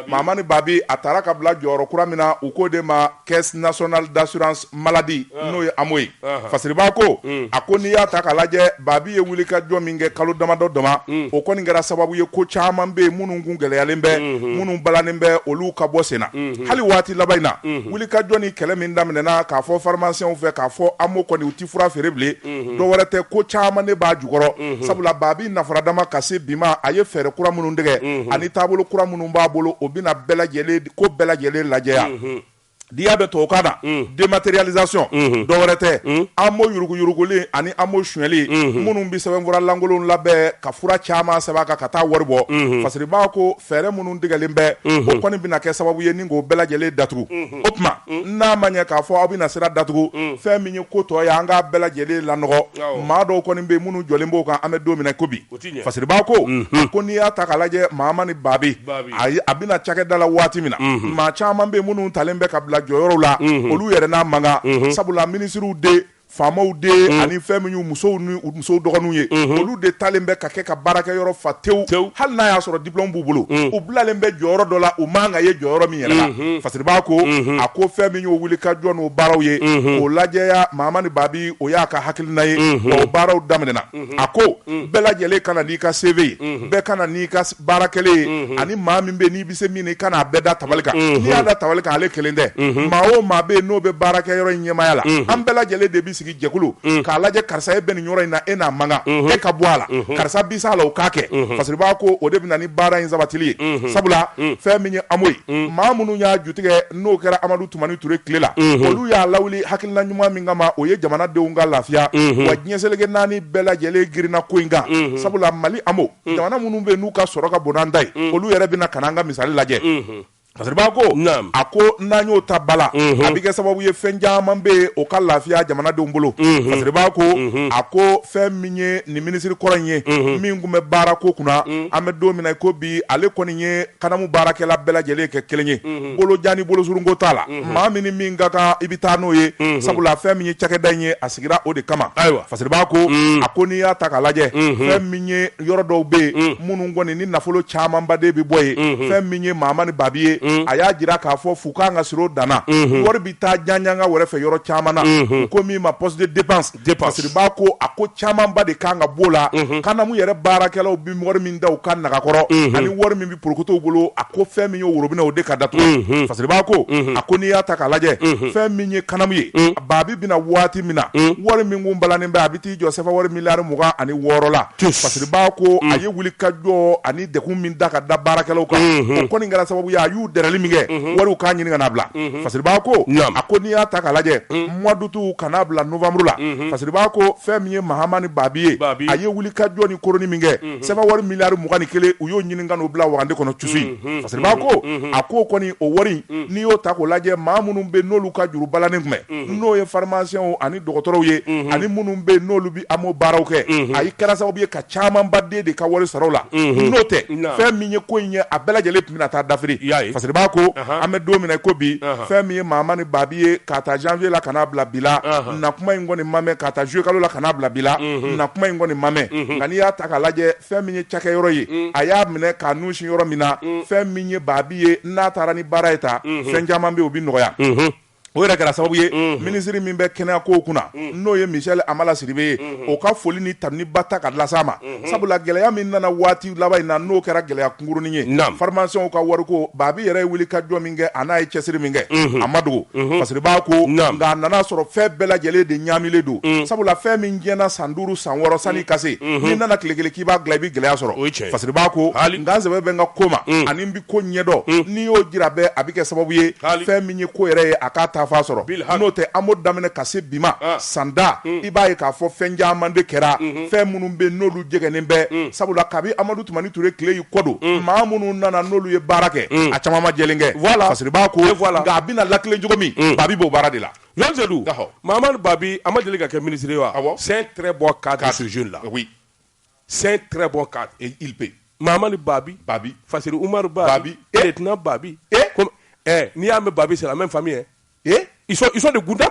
Mahamani Babi a taara ka bila jɔyɔrɔ kura min na u k'o de ma Caisse nationale d'assurance maladie n'o ye AMO ye fasiriba ko a ko n'i y'a ta k'a lajɛ Babi ye wulikajɔ min kɛ kalo damadɔ dama o kɔni kɛra sababu ye ko caman bɛ yen minnu kun gɛlɛyalen bɛ minnu balanin bɛ olu ka bɔ sen na hali waati laban in na wulikajɔ ni kɛlɛ min daminɛna k'a fɔ pharmaciens fɛ k'a fɔ AMO kɔni u ti fura feere bilen dɔ wɛrɛ tɛ ko caman ne b'a jukɔrɔ sabula Babi nafaradama ka se bi ma a ye fɛɛrɛ kura minnu tigɛ ani taabolo kura minnu b'a bolo o bɛna ko bɛɛ lajɛlen lajɛ yan n'i y'a bɛ tubabukan na dématérialisation dɔ wɛrɛ tɛ AMO yuruguyurugulen ani AMO sonyɛli minnu bɛ sɛbɛnfura lankolonw labɛn ka fura caman sɛbɛn a kan ka taa wari bɔ fasiriba ko fɛɛrɛ minnu tigɛlen bɛ o kɔni bɛna kɛ sababu ye ni k'o bɛɛ lajɛlen datugu o tuma n'a ma ɲɛ k'a fɔ aw bɛna sira datugu fɛn min ye ko tɔ ye an k'a bɛɛ lajɛlen lanɔgɔ maa dɔw kɔni bɛ yen minnu jɔlen b'o kan an bɛ don min na ko bi fasiriba ko n'i y'a ta k'a lajɛ Mahamani Babi a bɛna cakɛda la waati min na maa caman bɛ yen minnu talen bɛ ka bila jɔyɔrɔw la olu yɛrɛ n'a mankan sabula minisiriw de faamaw de ani fɛn min y'u musow dɔgɔninw ye olu de talen bɛ ka kɛ ka baarakɛ yɔrɔ fa tewu hali n'a y'a sɔrɔ diplôme b'u bolo u bilalen bɛ jɔyɔrɔ dɔ la u man ka ye jɔyɔrɔ min yɛrɛ la fasiriba ko a ko fɛn min y'o wulikajɔ n'o baaraw ye k'o lajɛya Mahamani Babi o y'a ka hakilina ye o baaraw daminɛna a ko bɛɛ lajɛlen ka na n'i ka CV ye bɛɛ ka na n'i ka baarakɛlen ye ani maa min bɛ yen n'i bɛ se min na i ka n'a bɛɛ da tabali kan n'i y'a da tabali kan ale kelen tɛ maa o maa bɛ yen n'o bɛ baarakɛyɔrɔ in ɲɛmaya la an bɛɛ lajɛlen de bɛ sigi jɛkulu k'a lajɛ karisa ye bɛ nin yɔrɔ in na e n'a mankan e ka bɔ a la karisa bisa la o k'a kɛ fasiriba ko o de bɛ na ni baara in sabatili ye sabula fɛn min ye AMO ye maa minnu y'a jutigɛ n'o kɛra Amadu Tumani Ture tile la olu y'a lawuli hakilina ɲuman min kama o ye jamanadenw ka lafiya wa diɲɛ seleke naani bɛɛ lajɛlen girinna ko in kan sabula Mali AMO jamana minnu bɛ yen n'u ka sɔrɔ ka bon n'an ta ye olu yɛrɛ bɛna ka n'an ka misali lajɛ fasiriba ko a ko n'an y'o ta bala a bɛ kɛ sababu ye fɛn caman bɛ yen o ka lafiya jamanadenw bolo fasiriba ko a ko fɛn min ye nin minisiri kɔrɔ in ye min tun bɛ baara ko kunna an bɛ don min na ko bi ale kɔni ye kanamu baarakɛla bɛɛ lajɛlen kɛ kelen ye bolojan ni bolosurunko t'a la maa min ka kan i bɛ taa n'o ye sabula fɛn min ye cakɛda in ye a sigira o de kama fasiriba ko a ko n'i y'a ta k'a lajɛ fɛn min ye yɔrɔ dɔw bɛ yen minnu kɔni ni nafolo camanbaden bɛ bɔ yen fɛn min ye Mahamani Babi ye a y'a jira k'a fɔ fu kan ka siro danna wari bɛ taa janjanga wɛrɛ fɛ yɔrɔ caman na ko min ma poste de dépense fasiriba ko a ko camanba de kan ka b'o la kanamu yɛrɛ baarakɛlaw bɛ wari min da u ka nagakɔrɔ ani wari min bɛ porokotow bolo a ko fɛn min ye worobinɛ o de ka datugu fasiriba ko a ko n'i y'a ta k'a lajɛ fɛn min ye kanamu ye Babi bɛna waati min na wari min kun balannen bɛ a bɛ t'i jɔ sɛfɛ wari miliyari 26 la fasiriba ko a ye wulikajɔ ani dekun min da ka da baarakɛlaw kan o kɔni kɛra sababu ye a y'u dɛrɛli min kɛ wariw k'a ɲini ka n'a bila fasiriba ko a ko n'i y'a ta k'a lajɛ mois d'août ka n'a bila novembre la fasiriba ko fɛn min ye Mahamani Babi ye a ye wulikajɔ ni koroni min kɛ sɛfɛ wari miliyari 21 u y'o ɲini ka n'o bila wagande kɔnɔ tusi fasiriba ko a ko kɔni o wari n'i y'o ta k'o lajɛ maa minnu bɛ n'olu ka juru balannen tun bɛ n'o ye pharmaciens ani dɔgɔtɔrɔw ye ani minnu bɛ n'olu bɛ AMO baaraw kɛ a ye kɛra sababu ye ka camanba de ka wari sara o la n'o tɛ fɛn min ye ko in ye a bɛɛ lajɛlen tun bɛna taa dafiri fasiriba ko an bɛ don min na ko bi fɛn min ye Mahamani Babi ye k'a ta janvier la ka n'a bila bi la na kuma in kɔni ma mɛn k'a ta juillet kalo la ka n'a bila bi la na kuma in kɔni ma mɛn nka n'i y'a ta k'a lajɛ fɛn min ye cakɛyɔrɔ ye a y'a minɛ k'a nun sin yɔrɔ min na fɛn min ye Babi ye n'a taara ni baara ye ta fɛn caman bɛ yen o bɛ nɔgɔya o yɛrɛ kɛra sababu ye minisiri min bɛ kɛnɛya kow kunna n'o ye Michel Amala Sidibe ye o ka foli ni tanuniba ta ka las'a ma sabula gɛlɛya min nana waati laban in na n'o kɛra gɛlɛya kunkurunin ye pharmaciens ka wariko Babi yɛrɛ ye wulikajɔ min kɛ a n'a ye cɛsiri min kɛ a ma dogo fasiriba ko nka a nana sɔrɔ fɛn bɛɛ lajɛlen de ɲaamilen don sabula fɛn min diɲɛna san 5 san 6 sanni ka se n'i nana tile kelen k'i b'a dilan i bɛ gɛlɛya sɔrɔ fasiriba ko nka n sɛbɛ bɛ n ka ko ma ani n bɛ ko ɲɛdɔn n'i y'o jira bɛɛ a bɛ kɛ sababu ye fɛn min ye ko yɛrɛ ye a k'a taa fa sɔrɔ n'o tɛ an b'o daminɛ ka se bi ma sanda i b'a ye k'a fɔ fɛn caman de kɛra fɛn minnu bɛ n'olu jɛgɛnen bɛ sabula kabi Amadu Tumani Ture tile y'i kɔdon maa minnu nana n'olu ye baara kɛ a caman ma jɛlen kɛ Fasiri b'a ko nka a bɛna lakilen cogo min Babi b'o baara de la. Jean Zedou, Mahamadou Babi a ma deli ka kɛ ministre ye wa? C'est un très bon cadre ce jeune là. Oui. C'est un très bon cadre. Et il paie. Mahamadou Babi, Fasiri Oumar Babi, Lieutenant Babi. Ni y'a mɛn Babi, c'est la même famille. Ils sont de Goundam.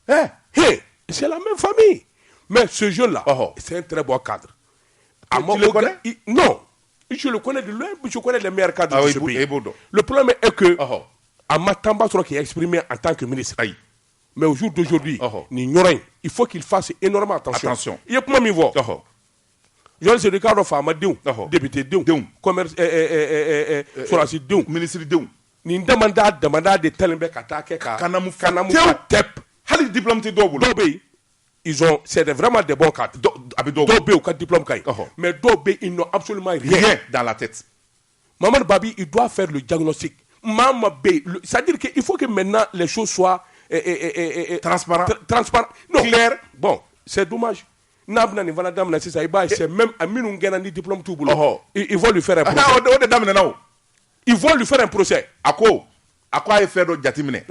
C'est la même famille. Mais ce jeune-là, c'est un très bon cadre. Tu le connais? Non. Je le connais de loin, je connais les meilleurs cadres de ce pays. Le problème est que Amatamba sera qui est exprimé en tant que ministre. Mais au jour d'aujourd'hui, il faut qu'il fasse énormément attention. Il y a comment m'y voir. Jean Ricardo Fama Deun, député Deun, commerce, ministre Deun. Ni demanda de Telembe Katake, Kanamu Tep. Hali diplôme te double. C'est vraiment des bons cadres. Dobé au cas diplôme Kai. Mais Dobé, ils n'ont absolument rien dans la tête. Maman Babi, il doit faire le diagnostic. Maman B, c'est-à-dire qu'il faut que maintenant les choses soient transparentes. Non, clair. Bon, c'est dommage. C'est même à Minungena diplôme tout boulot. Ils vont lui faire un procès. Ils vont lui faire un procès. À quoi il fait de Jatimine?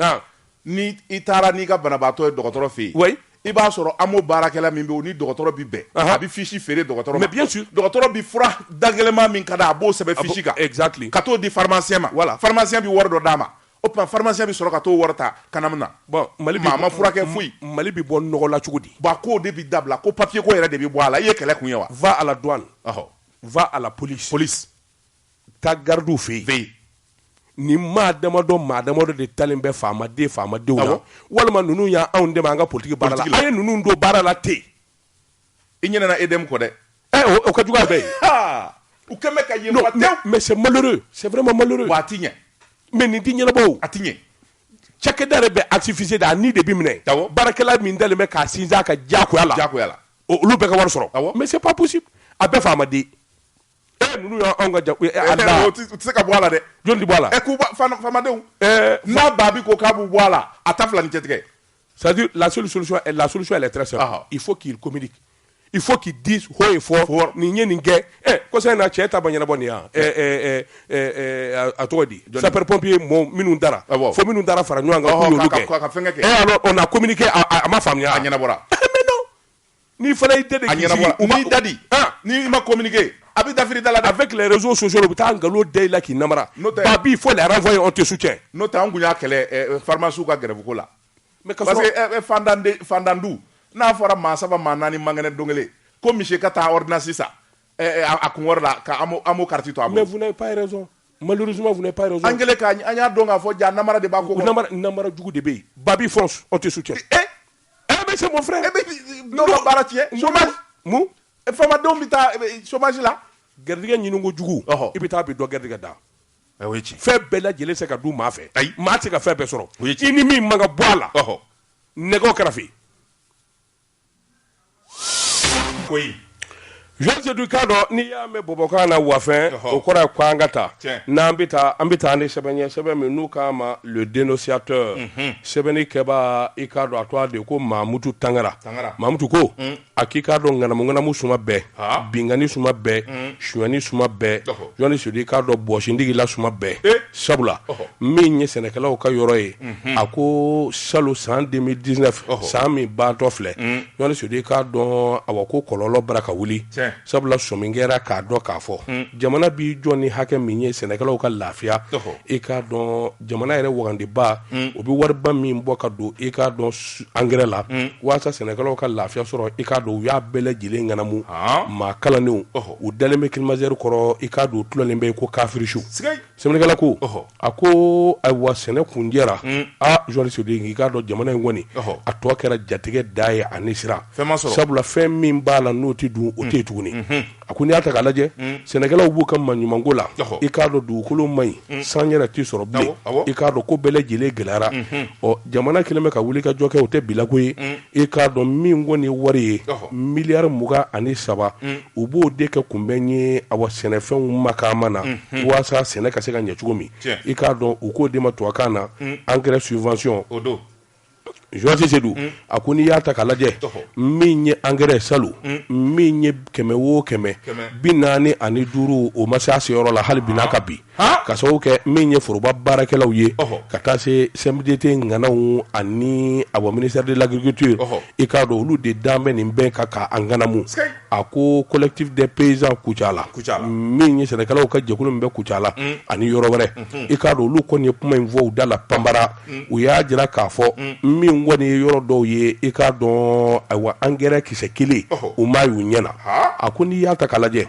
Ni itara ni ka banabato e dɔgɔtɔrɔ fe. Oui. I b'a sɔrɔ amo baarakɛla min bɛ o ni dɔgɔtɔrɔ bi bɛn. A bi fiche feere dɔgɔtɔrɔ ma. Mais bien sûr. Dɔgɔtɔrɔ bi fura dagɛlɛma min ka da a b'o sɛbɛn fiche kan. Exactly. Ka t'o di pharmacien ma. Voilà. Pharmacien bi wari dɔ d'a ma. O tuma pharmacien bi sɔrɔ ka t'o wari ta kana mun na. Bon, Mali bi ma furakɛ foyi. Mali bi bɔ nɔgɔ la cogo di? Bon k'o de bi dabila ko papier ko yɛrɛ de bi bɔ a la. I ye kɛlɛ kun ye wa? Va à la douane. Va à la police. Ta garde fɛ yen. Ni maa damadɔ de talen bɛ faamadenw na walima ninnu y'anw dɛmɛ an ka politique baara la an ye ninnu don baara la ten. I ɲinɛna EDM kɔ dɛ. O ka jugu a bɛɛ ye. U kɛn bɛ ka yenfa tew. Mais c'est malheureux, c'est vraiment malheureux. Wa a ti ɲɛ. Mais nin ti ɲɛnabɔ o. A ti ɲɛ. Cakɛda yɛrɛ bɛ artificier da a ni de bi minɛ. Baarakɛla min dalen bɛ k'a sinsin a ka diyagoya la. Olu bɛɛ ka wari sɔrɔ. Mais c'est pas possible. A bɛɛ faamaden. Nous avons tu sais qu'à boire là de John Dibola n'a babi ko kabu boala à ta flanque. C'est-à-dire la seule solution elle est très simple. Il faut qu'il communique. Il faut qu'il dise haut et fort ni nye ni gay kosa na cheta banyana bonia a toi dit sapeur pompier mon minundara faut minundara fara nyanga ko yoluke alors on a communiqué à ma famille à nyana bora mais non ni fallait aider ni dadi ni ma communiqué avec les réseaux sociaux qui namara Babi il faut les renvoyer on te soutient notamment ngunya kele pharmacie ka grève ko la parce que fandandu n'a fɔra maa saba maa naani mangɛnɛ dongele ko monsieur ka taa ordonnance sa a kun wari la ka amo carte to amo. Mais vous n'avez pas raison. Malheureusement vous n'avez pas raison. Angele ka an y'a dɔn k'a fɔ ja namara de b'a ko kɔnɔ. Namara jugu de bɛ yen. Babi fonce on te soutient. Mais c'est mon frère. n'o ka baara tiɲɛ. chômage. Mun. Famadenw bɛ taa chômage la. Garijɛgɛ ɲini ko jugu. I bɛ taa bi dɔ garijɛgɛ da. Fɛn bɛɛ lajɛlen se ka du maa fɛ. Maa tɛ se ka fɛn bɛɛ sɔrɔ. I ni min man ka bɔ a la. Nɛgɛw kɛrɛfɛ. Oui. Je sais du cas ni y'a mɛn Bɔbɔkan na wafɛn o kɔrɔ ye ko an ka taa n'an bɛ taa ni sɛbɛn ye sɛbɛn min n'u k'a ma le dénonciateur sɛbɛnni kɛbaa i k'a dɔn a tɔgɔ de ko Mamutu Tangara Mamutu ko a k'i k'a dɔn ŋanamu suma bɛɛ binkani suma bɛɛ sonyani suma bɛɛ Jɔnni Sodi k'a dɔn bɔsindigi suma bɛɛ sabula min ye sɛnɛkɛlaw ka yɔrɔ ye a ko salon san 2019 san min baatɔ filɛ Jɔnni Sodi k'a dɔn awɔ ko kɔlɔlɔ bara ka wuli sabula sɔmi kɛra k'a dɔn k'a fɔ jamana bi jɔ ni hakɛ min ye sɛnɛkɛlaw ka lafiya i k'a dɔn jamana yɛrɛ wagandiba o bɛ wariba min bɔ ka don i k'a dɔn angɛrɛ la walasa sɛnɛkɛlaw ka lafiya sɔrɔ i k'a dɔn u y'a bɛɛ lajɛlen ŋanamu maa kalanenw u dalen bɛ climatiseur kɔrɔ i k'a dɔn u tulɔlen bɛ ko kafirisu sɛbɛnnikɛla ko a ko ayiwa sɛnɛ kun jɛra Jɔnni Sodi i k'a dɔn jamana in kɔni a tɔ kɛra jatigɛ da ye ani sira sabula fɛn min b'a la n'o tɛ dun o tɛ yen tuguni a ko n'i y'a ta k'a lajɛ sɛnɛkɛlaw b'u ka maɲumanko la i k'a dɔn dugukolo man ɲi san yɛrɛ t'i sɔrɔ bilen i k'a dɔn ko bɛɛ lajɛlen gɛlɛyara jamana kelen bɛ ka wuli ka jɔ kɛ o tɛ bilako ye i k'a dɔn min kɔni ye wari ye miliyari 23 u b'o de kɛ kunbɛn ye sɛnɛfɛnw makaama na walasa sɛnɛ ka se ka ɲɛ cogo min i k'a dɔn u k'o de ma tubabukan na engrais subvention Joasi Sedou a ko n'i y'a ta k'a lajɛ min ye engrais salon min ye 100 o 100 45 o ma se a seyɔrɔ la hali bi n'a ka bi ka sababu kɛ min ye foroba baarakɛlaw ye ka taa se CMDT ŋanaw ani ministère de l'agriculture i k'a dɔn olu de dan bɛ nin bɛn ka an ŋanamu a ko collectif des paysans Kucala min ye sɛnɛkɛlaw ka jɛkulu min bɛ Kucala ani yɔrɔ wɛrɛ i k'a dɔn olu kɔni ye kuma in fɔ u da la panbara u y'a jira k'a fɔ min kɔni ye yɔrɔ dɔw ye i k'a dɔn engrais kisɛ kelen u m'a y'u ɲɛna a ko n'i y'a ta k'a lajɛ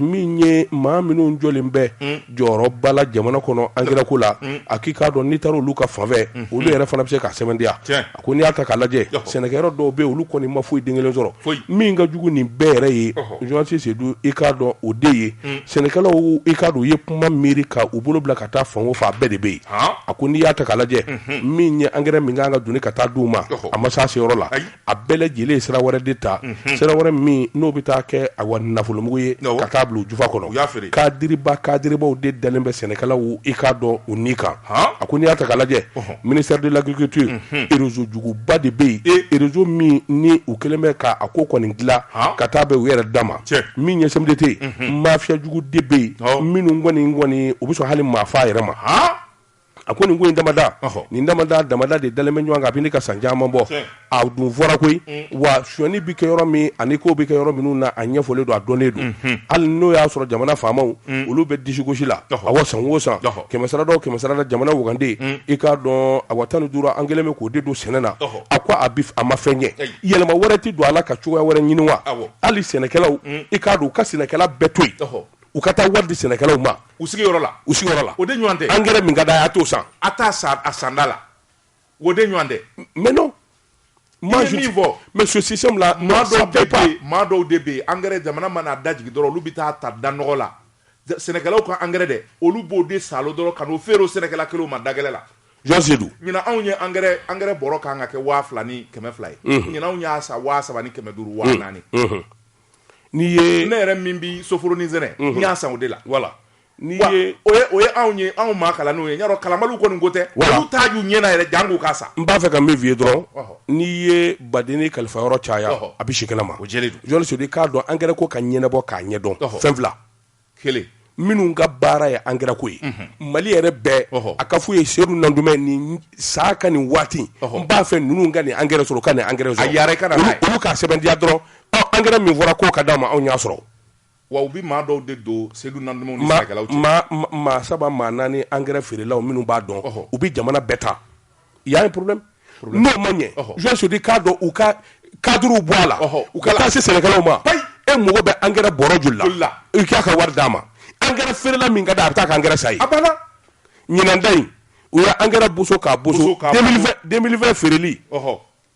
min ye maa minnu jɔlen bɛ jɔyɔrɔba la jamana kɔnɔ engrais ko la a k'i k'a dɔn n'i taara olu ka fanfɛ olu yɛrɛ fana bɛ se k'a sɛbɛntiya a ko n'i y'a ta k'a lajɛ sɛnɛkɛyɔrɔ dɔw bɛ olu kɔni ma foyi den kelen sɔrɔ min ka jugu nin bɛɛ yɛrɛ ye Joasi Sedou i k'a dɔn o de ye sɛnɛkɛlaw i k'a dɔn u ye kuma miiri ka u bolo bila ka taa fan o fan bɛɛ de bɛ yen a ko n'i y'a ta k'a lajɛ min ye engrais min kan ka donni ka taa d'u ma a ma se a seyɔrɔ la a bɛɛ lajɛlen ye sira wɛrɛ de ta sira wɛrɛ min n'o bɛ taa kɛ nafolomugu ye ka taa bila u jufa kɔnɔ kadiribaw de dalen bɛ sɛnɛkɛlaw i k'a dɔn u ni kan a ko n'i y'a ta k'a lajɛ ministère de l'agriculture réseau juguba de bɛ yen réseau min ni u kɛlen bɛ k'a ko kɔni dilan ka taa bɛ u yɛrɛ dama min ye CMDT mafiya jugu de bɛ yen minnu kɔni u bɛ sɔn hali maa fa yɛrɛ ma a ko nin ko in damada de dalen bɛ ɲɔgɔn kan a bɛ ne ka san caman bɔ a dun fɔra koyi wa sonyani bɛ kɛ yɔrɔ min ani ko bɛ kɛ yɔrɔ minnu na a ɲɛfɔlen don a dɔnnen don hali n'o y'a sɔrɔ jamana faamaw olu bɛ disigosi la san o san 100 jamana waganden i k'a dɔn 15 an kɛlen bɛ k'o de don sɛnɛ na a ko a ma fɛn ɲɛ yɛlɛma wɛrɛ tɛ don a la ka cogoya wɛrɛ ɲini wa hali sɛnɛkɛlaw i k'a dɔn u ka sɛnɛkɛla bɛɛ to yen u ka taa wari di sɛnɛkɛlaw ma u sigiyɔrɔ la o de ɲɔgɔn tɛ engrais min ka d'a ye a t'o san a t'a san a sanda la o de ɲɔgɔn tɛ mais non moi je min fɔ mais ce système là maa dɔw de bɛ yen engrais jamana mana da jigin dɔrɔn olu bɛ taa ta da nɔgɔ la sɛnɛkɛlaw ka engrais dɛ olu b'o de salo dɔrɔn ka n'o feere o sɛnɛkɛla kelenw ma dagɛlɛ la Joasi Sedou ɲinan anw ye engrais bɔrɔ kan ka kɛ 2000 ni 100 ye ɲinan anw y'a sa 3000 ni 500 400 n'i ye ne yɛrɛ min bi soforonin sɛnɛ n y'a san o de la voilà n'i ye o ye anw maa kalanniw ye yarɔ kalanbaliw kɔni ko tɛ olu t'a y'u ɲɛna yɛrɛ jango k'a sa n b'a fɛ ka min f'i ye dɔrɔn n'i ye baden kalifa yɔrɔ caya a bɛ si kɛnɛma o jɛlen don Joasi Sedou k'a dɔn engrais ko ka ɲɛnabɔ k'a ɲɛdɔn fɛn fila kelen minnu ka baara ye engrais ko ye Mali yɛrɛ bɛɛ a ka f'u ye Seydou Nandomɛ nin saa ka nin waati n b'a fɛ ninnu ka nin engrais sɔrɔ ka nin engrais sɔrɔ a yara i ka na n'a ye olu k'a sɛbɛntiya dɔrɔn engrais min fɔra k'o ka d'a ma anw y'a sɔrɔ wa u bɛ maa dɔw de don Seydou Nandomɛw ni sɛnɛkɛlaw cɛ maa 3 maa 4 engrais feerelaw minnu b'a dɔn u bɛ jamana bɛɛ ta il y a un problème n'o ma ɲɛ Joasi Sedou k'a dɔn u ka cadrew bɔ a la u ka taa se sɛnɛkɛlaw ma e mago bɛ engrais bɔrɔ joli la i k'a ka wari d'a ma engrais feerela min ka d'a a bɛ taa ka engrais sa ye a banna ɲinan ta in u ye engrais boso k'a boso 2020 feereli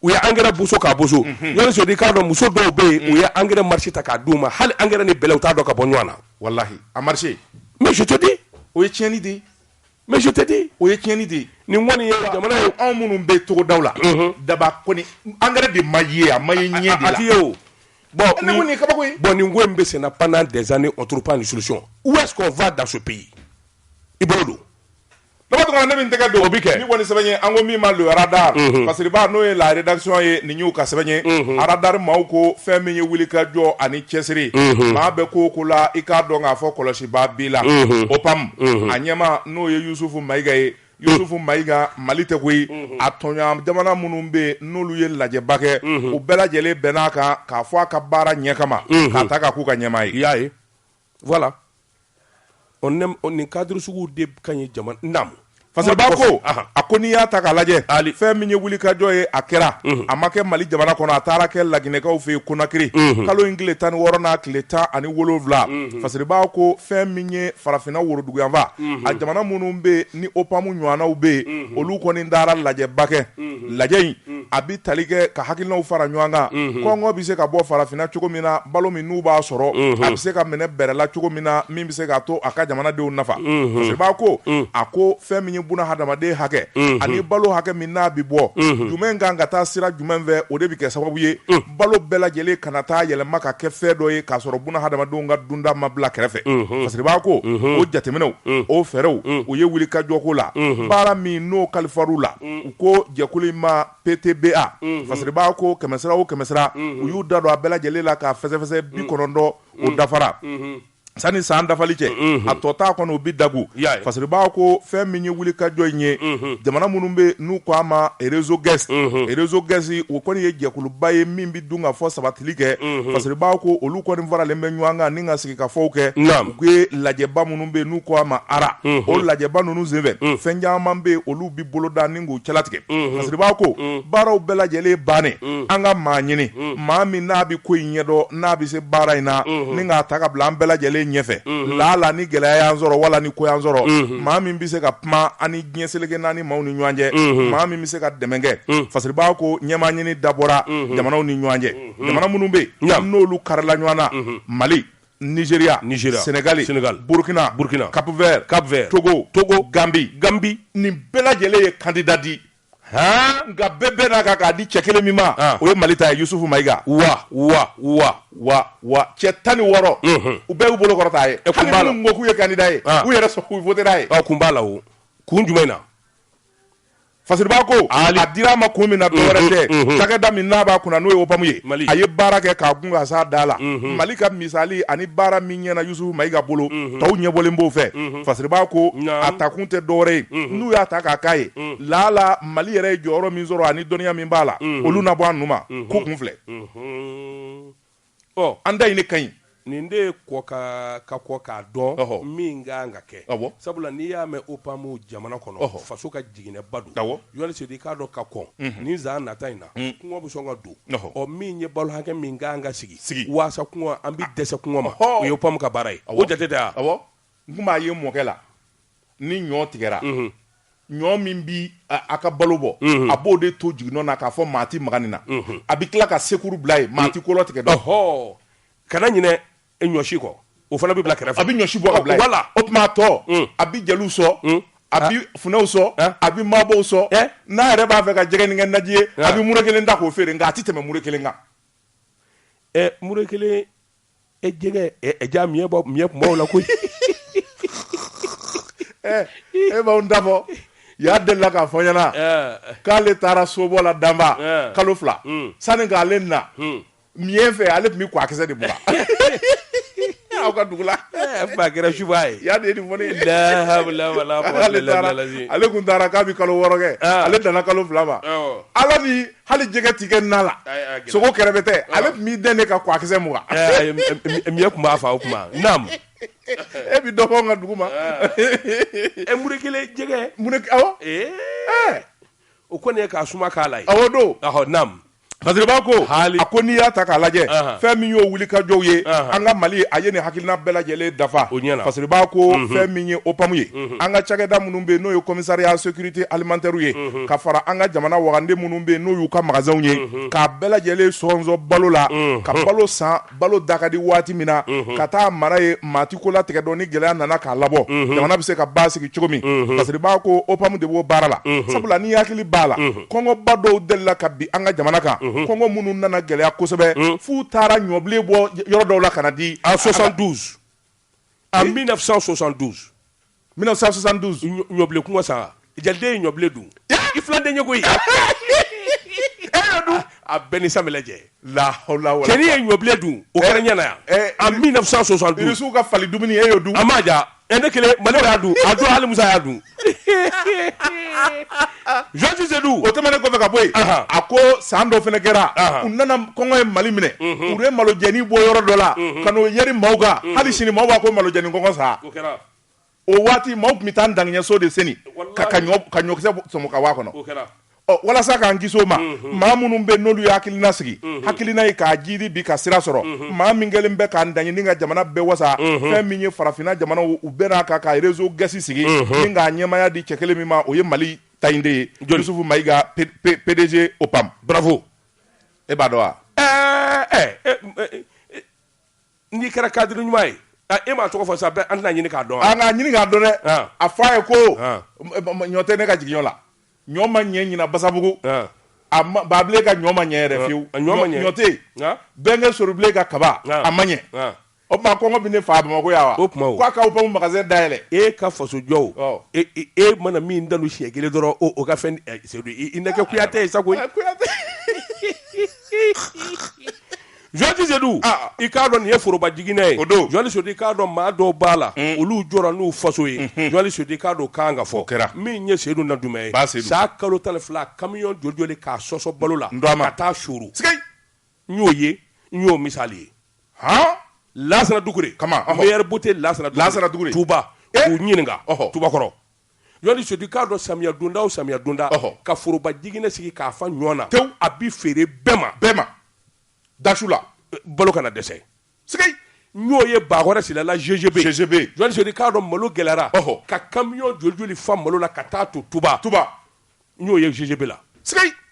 u ye engrais boso k'a boso Joasi Sedou k'a dɔn muso dɔw bɛ yen u ye engrais marché ta k'a d'u ma hali engrais ni bɛlɛ u t'a dɔn ka bɔ ɲɔgɔn na walahi a marché mais je te dis o ye tiɲɛni de ye mais je te dis o ye tiɲɛni de ye nin kɔni ye jamana ye anw minnu bɛ togodaw la daba kɔni engrais de ma ye a ma ye ɲɛ de la a t'i ye o bon nin kabako ye bon nin ko in bɛ senna pendant des années on trouve pas une solution où est-ce qu'on va dans ce pays i bolo don dama tɔgɔ ne bɛ n tɛgɛ don o bɛ kɛ ni kɔni sɛbɛn ye an ko min ma le radar parce que n'o ye la rédaction ye nin y'u ka sɛbɛn ye radar maaw ko fɛn min ye wulikajɔ ani cɛsiri maa bɛ ko o ko la i k'a dɔn k'a fɔ kɔlɔsiba b'i la OPAM a ɲɛma n'o ye Yusufu Mayiga ye Yusufu Mayiga Mali tɛ koyi a tɔɲɔgɔn jamana minnu bɛ yen n'olu ye lajɛba kɛ u bɛɛ lajɛlen bɛnn'a kan k'a fɔ a ka baara ɲɛ kama k'a ta ka k'u ka ɲɛmaa ye i y'a ye voilà nin cadre sugu de ka ɲi jamana naam parce que b'a ko a ko n'i y'a ta k'a lajɛ fɛn min ye wulikajɔ ye a kɛra a ma kɛ Mali jamana kɔnɔ a taara kɛ Laginɛkaw fɛ yen Conakry kalo in tile 16 n'a tile 17 parce que b'a ko fɛn min ye farafinna woroduguyanfa a jamana minnu bɛ yen ni OPAM ɲɔgɔnnaw bɛ yen olu kɔni taara lajɛba kɛ lajɛ in a bi tali kɛ ka hakilinaw fara ɲɔgɔn kan kɔngɔ bɛ se ka bɔ farafinna cogo min na balo min n'u b'a sɔrɔ a bɛ se ka minɛ bɛrɛla cogo min na min bɛ se k'a to a ka jamanadenw nafa parce que b'a ko a ko fɛn min ye buna hadamaden hakɛ ani balo hakɛ min n'a bi bɔ jumɛn kan ka taa sira jumɛn fɛ o de bɛ kɛ sababu ye balo bɛɛ lajɛlen kana taa yɛlɛma ka kɛ fɛn dɔ ye k'a sɔrɔ buna hadamadenw ka dunda ma bila kɛrɛfɛ parce que b'a ko o jateminɛw o fɛɛrɛw u ye wuli ka jɔko la baara min n'o kalifar'u la u ko jɛkulu in ma PTBA parce que b'a ko kɛmɛsira o kɛmɛsira u y'u da don a bɛɛ lajɛlen la k'a fɛsɛfɛsɛ 90 o dafara sani san dafali cɛ a tɔ t'a kɔnɔ u bi dagu parce que b'a ko fɛn min ye wuli ka jɔ in ye jamana minnu bɛ n'u ko a ma réseau gɛs o kɔni ye jɛkuluba ye min bi dun ka fɔ sabatili kɛ parce que b'a ko olu kɔni faralen bɛ ɲɔgɔn kan ni ka sigi ka fɔw kɛ u ye lajɛba minnu bɛ n'u ko a ma ara o lajɛba ninnu senfɛ fɛn caman bɛ olu bi boloda ni k'u cɛlatigɛ parce que b'a ko baaraw bɛɛ lajɛlen bannen an ka maa ɲini maa min n'a bi ko in ɲɛdɔn n'a bi se baara in na ni k'a ta ka bila an bɛɛ lajɛlen ɲɛfɛ lala ni gɛlɛya y'an sɔrɔ wala ni ko y'an sɔrɔ maa min bɛ se ka kuma ani diɲɛ seleke naani maaw ni ɲɔgɔn cɛ maa min bɛ se ka dɛmɛ kɛ fasiri b'a ko ɲɛmaa ɲini dabɔra jamanaw ni ɲɔgɔn cɛ jamana minnu bɛ yen n'olu karila ɲɔgɔn na Mali Nigeria Senegal Burkina Cap-Vert Togo Gambie nin bɛɛ lajɛlen ye candidat di nka bɛɛ bɛ n'a kan k'a di cɛ kelen min ma o ye Mali ta ye Yusufu Mayiga wa cɛ 16 u bɛɛ y'u bolo kɔrɔta ye hali minnu ko k'u ye candidat ye u yɛrɛ sɔn k'u votera ye kun b'a la o kun jumɛn na Fasiriba ko a dira ma kun min na dɔwɛrɛ tɛ cakɛda min n'a b'a kunna n'o ye OPAM ye a ye baara kɛ k'a gun ka s'a da la Mali ka misali ani baara min ɲɛna Yusufu Mayiga bolo tɔw ɲɛbɔlen b'o fɛ Fasiriba ko a takun tɛ dɔwɛrɛ ye n'u y'a ta k'a k'a ye lala Mali yɛrɛ ye jɔyɔrɔ min sɔrɔ ani dɔnniya min b'a la olu na bɔ an nu ma ko kun filɛ an da ɲini ka ɲi nin de kɔ k'a dɔn min kan ka kɛ sabula n'i y'a mɛn OPAM jamana kɔnɔ faso ka jiginɛba don UNCD k'a dɔn ka kɔn nin zan nata in na kɔngɔ bɛ sɔn ka don min ye balo hakɛ min kan ka sigi waasa kɔngɔ an bɛ dɛsɛ kɔngɔ ma o ye OPAM ka baara ye o jate tɛ wa n kun b'a ye mɔkɛ la ni ɲɔ tigɛra ɲɔ min bi a ka balo bɔ a b'o de to jiginnɔ na k'a fɔ maa ti maga nin na a bɛ tila ka sekuru bila ye maa ti kolo tigɛ dɔn kana ɲinɛ ɲɔsi kɔ o fana bɛ bila kɛrɛfɛ a bɛ ɲɔsi bɔ ka bila wala o tuma tɔ a bɛ jeliw sɔ a bɛ funɛw sɔ a bɛ mabɔw sɔ n'a yɛrɛ b'a fɛ ka jɛgɛ nin kɛ naji ye a bɛ mure kelen ta k'o feere nka a tɛ tɛmɛ mure kelen kan mure kelen jɛgɛ ja miɲɛ kun b'aw la koyi e b'aw da fɔ y'a delila k'a fɔ ɲɛna k'ale taara sobɔ la danba kalo 2 sani k'ale na miɲɛ fɛ ale tun bɛ kɔ a kisɛ de bɔra aw ka dugu la fa kɛra suba ye y'a de nin fɔ ne ale kun taara k'a bɛ kalo 6 kɛ ale danna kalo 2 ma ala ni hali jɛgɛ tigɛ na la sogo kɛrɛfɛ tɛ ale tun b'i den de ka kɔ a kisɛ mugan miɲɛ kun b'a fa o kuma naam e bɛ dɔ fɔ n ka dugu ma mure kelen jɛgɛ awɔ o kɔni ye k'a suma k'a la ye awɔ don naam Fasiriba ko a ko n'i y'a ta k'a lajɛ fɛn min y'o wuli ka jɔw ye an ka Mali a ye nin hakilina bɛɛ lajɛlen dafa Fasiriba ko fɛn min ye OPAM ye an ka cakɛda minnu bɛ yen n'o ye commissariat sécurité alimentaire ye ka fara an ka jamana waganden minnu bɛ yen n'o y'u ka magasinw ye k'a bɛɛ lajɛlen sɔnsɔn balo la ka balo san balo da ka di waati min na ka taa mara ye maa ti ko latigɛ dɔn ni gɛlɛya nana k'a labɔ jamana bɛ se ka ba sigi cogo min Fasiriba ko OPAM de b'o baara la sabula ni hakili b'a la kɔngɔba dɔw delila ka bin an ka jamana kan kɔngɔ minnu nana gɛlɛya kosɛbɛ f'u taara ɲɔbilen bɔ yɔrɔ dɔw la ka na di en 72 en 1972 ɲɔbilen kɔngɔ san jaliden ye ɲɔbilen dun i filaden ye koyi a bɛɛ ni samɛ lajɛ cɛni ye ɲɔbilen dun o kɛra ɲɛna yan en 1972 Irisuw ka fali dumuni e y'o dun a ma ja ne kelen Mali y'a dun a don hali Musa y'a dun Georges Sedou o tɛmɛnen kɔfɛ ka bɔ yen a ko san dɔ fɛnɛ kɛra u nana kɔngɔ ye Mali minɛ u ye malojɛni bɔ yɔrɔ dɔ la ka n'o yɛri maaw kan hali sini maaw b'a ko malojɛni kɔngɔ sa o waati maaw tun bɛ taa Ndaŋiɲɛso de seni ka ɲɔkisɛ sɔmɔ ka bɔ a kɔnɔ walasa k'an kisi o ma maa minnu bɛ n'olu ye hakilina sigi hakilina ye k'a jidi bi ka sira sɔrɔ maa min kɛlen bɛ k'an daɲini ka jamana bɛɛ wasa fɛn min ye farafinna jamanaw u bɛɛ n'a kan ka réseau gɛsi sigi ni k'a ɲɛmaya di cɛ kelen min ma o ye Mali Taïndé Youssoufou Maïga PDG OPAM bravo e b'a dɔn wa n'i kɛra cadre ɲuman ye e m'a tɔgɔ fɔ sa bɛɛ an tɛna ɲini k'a dɔn an k'a ɲini k'a dɔn dɛ a fɔ a ye ko ɲɔ tɛ ne ka jigiɲɔ la ɲɔ ma ɲɛ ɲina Basabugu Babile ka ɲɔ ma ɲɛ yɛrɛ fiyewu ɲɔ tɛ yen Bɛnkɛ Sorobile ka kaba a ma ɲɛ o tuma kɔngɔ bɛ ne fa Bamakɔ yan wa o tuma k'a ka OPAM magasin dayɛlɛ e ka fasojɔw e mana min dalu siɲɛ kelen dɔrɔn o ka fɛn Seydou i nɛgɛ Kuyatɛ ye sa koyi Joël Seydou i k'a dɔn nin ye foroba jiginɛ ye Joël Seydou i k'a dɔn maa dɔw b'a la olu jɔra n'u faso ye Joël Seydou i k'a dɔn kan ka fɔ min ye Seydou na jumɛn ye saa kalo 12 camion joli k'a sɔsɔ balo la ka taa suru n y'o ye n y'o misali ye Lasana Dukure maire Bote Lasana Dukure Touba k'u ɲininka Toubakɔrɔ Joël Seydou i k'a dɔn samiya donda o samiya donda ka foroba jiginɛ sigi k'a fa ɲɔgɔn na tewu a bi feere bɛɛ ma Dachula balo kana dɛsɛ n'o ye Bakɔrɛ Silala GGB Joël Seydou i k'a dɔn malo gɛlɛyara ka camion joli fa malo la ka taa to Touba n'o ye GGB la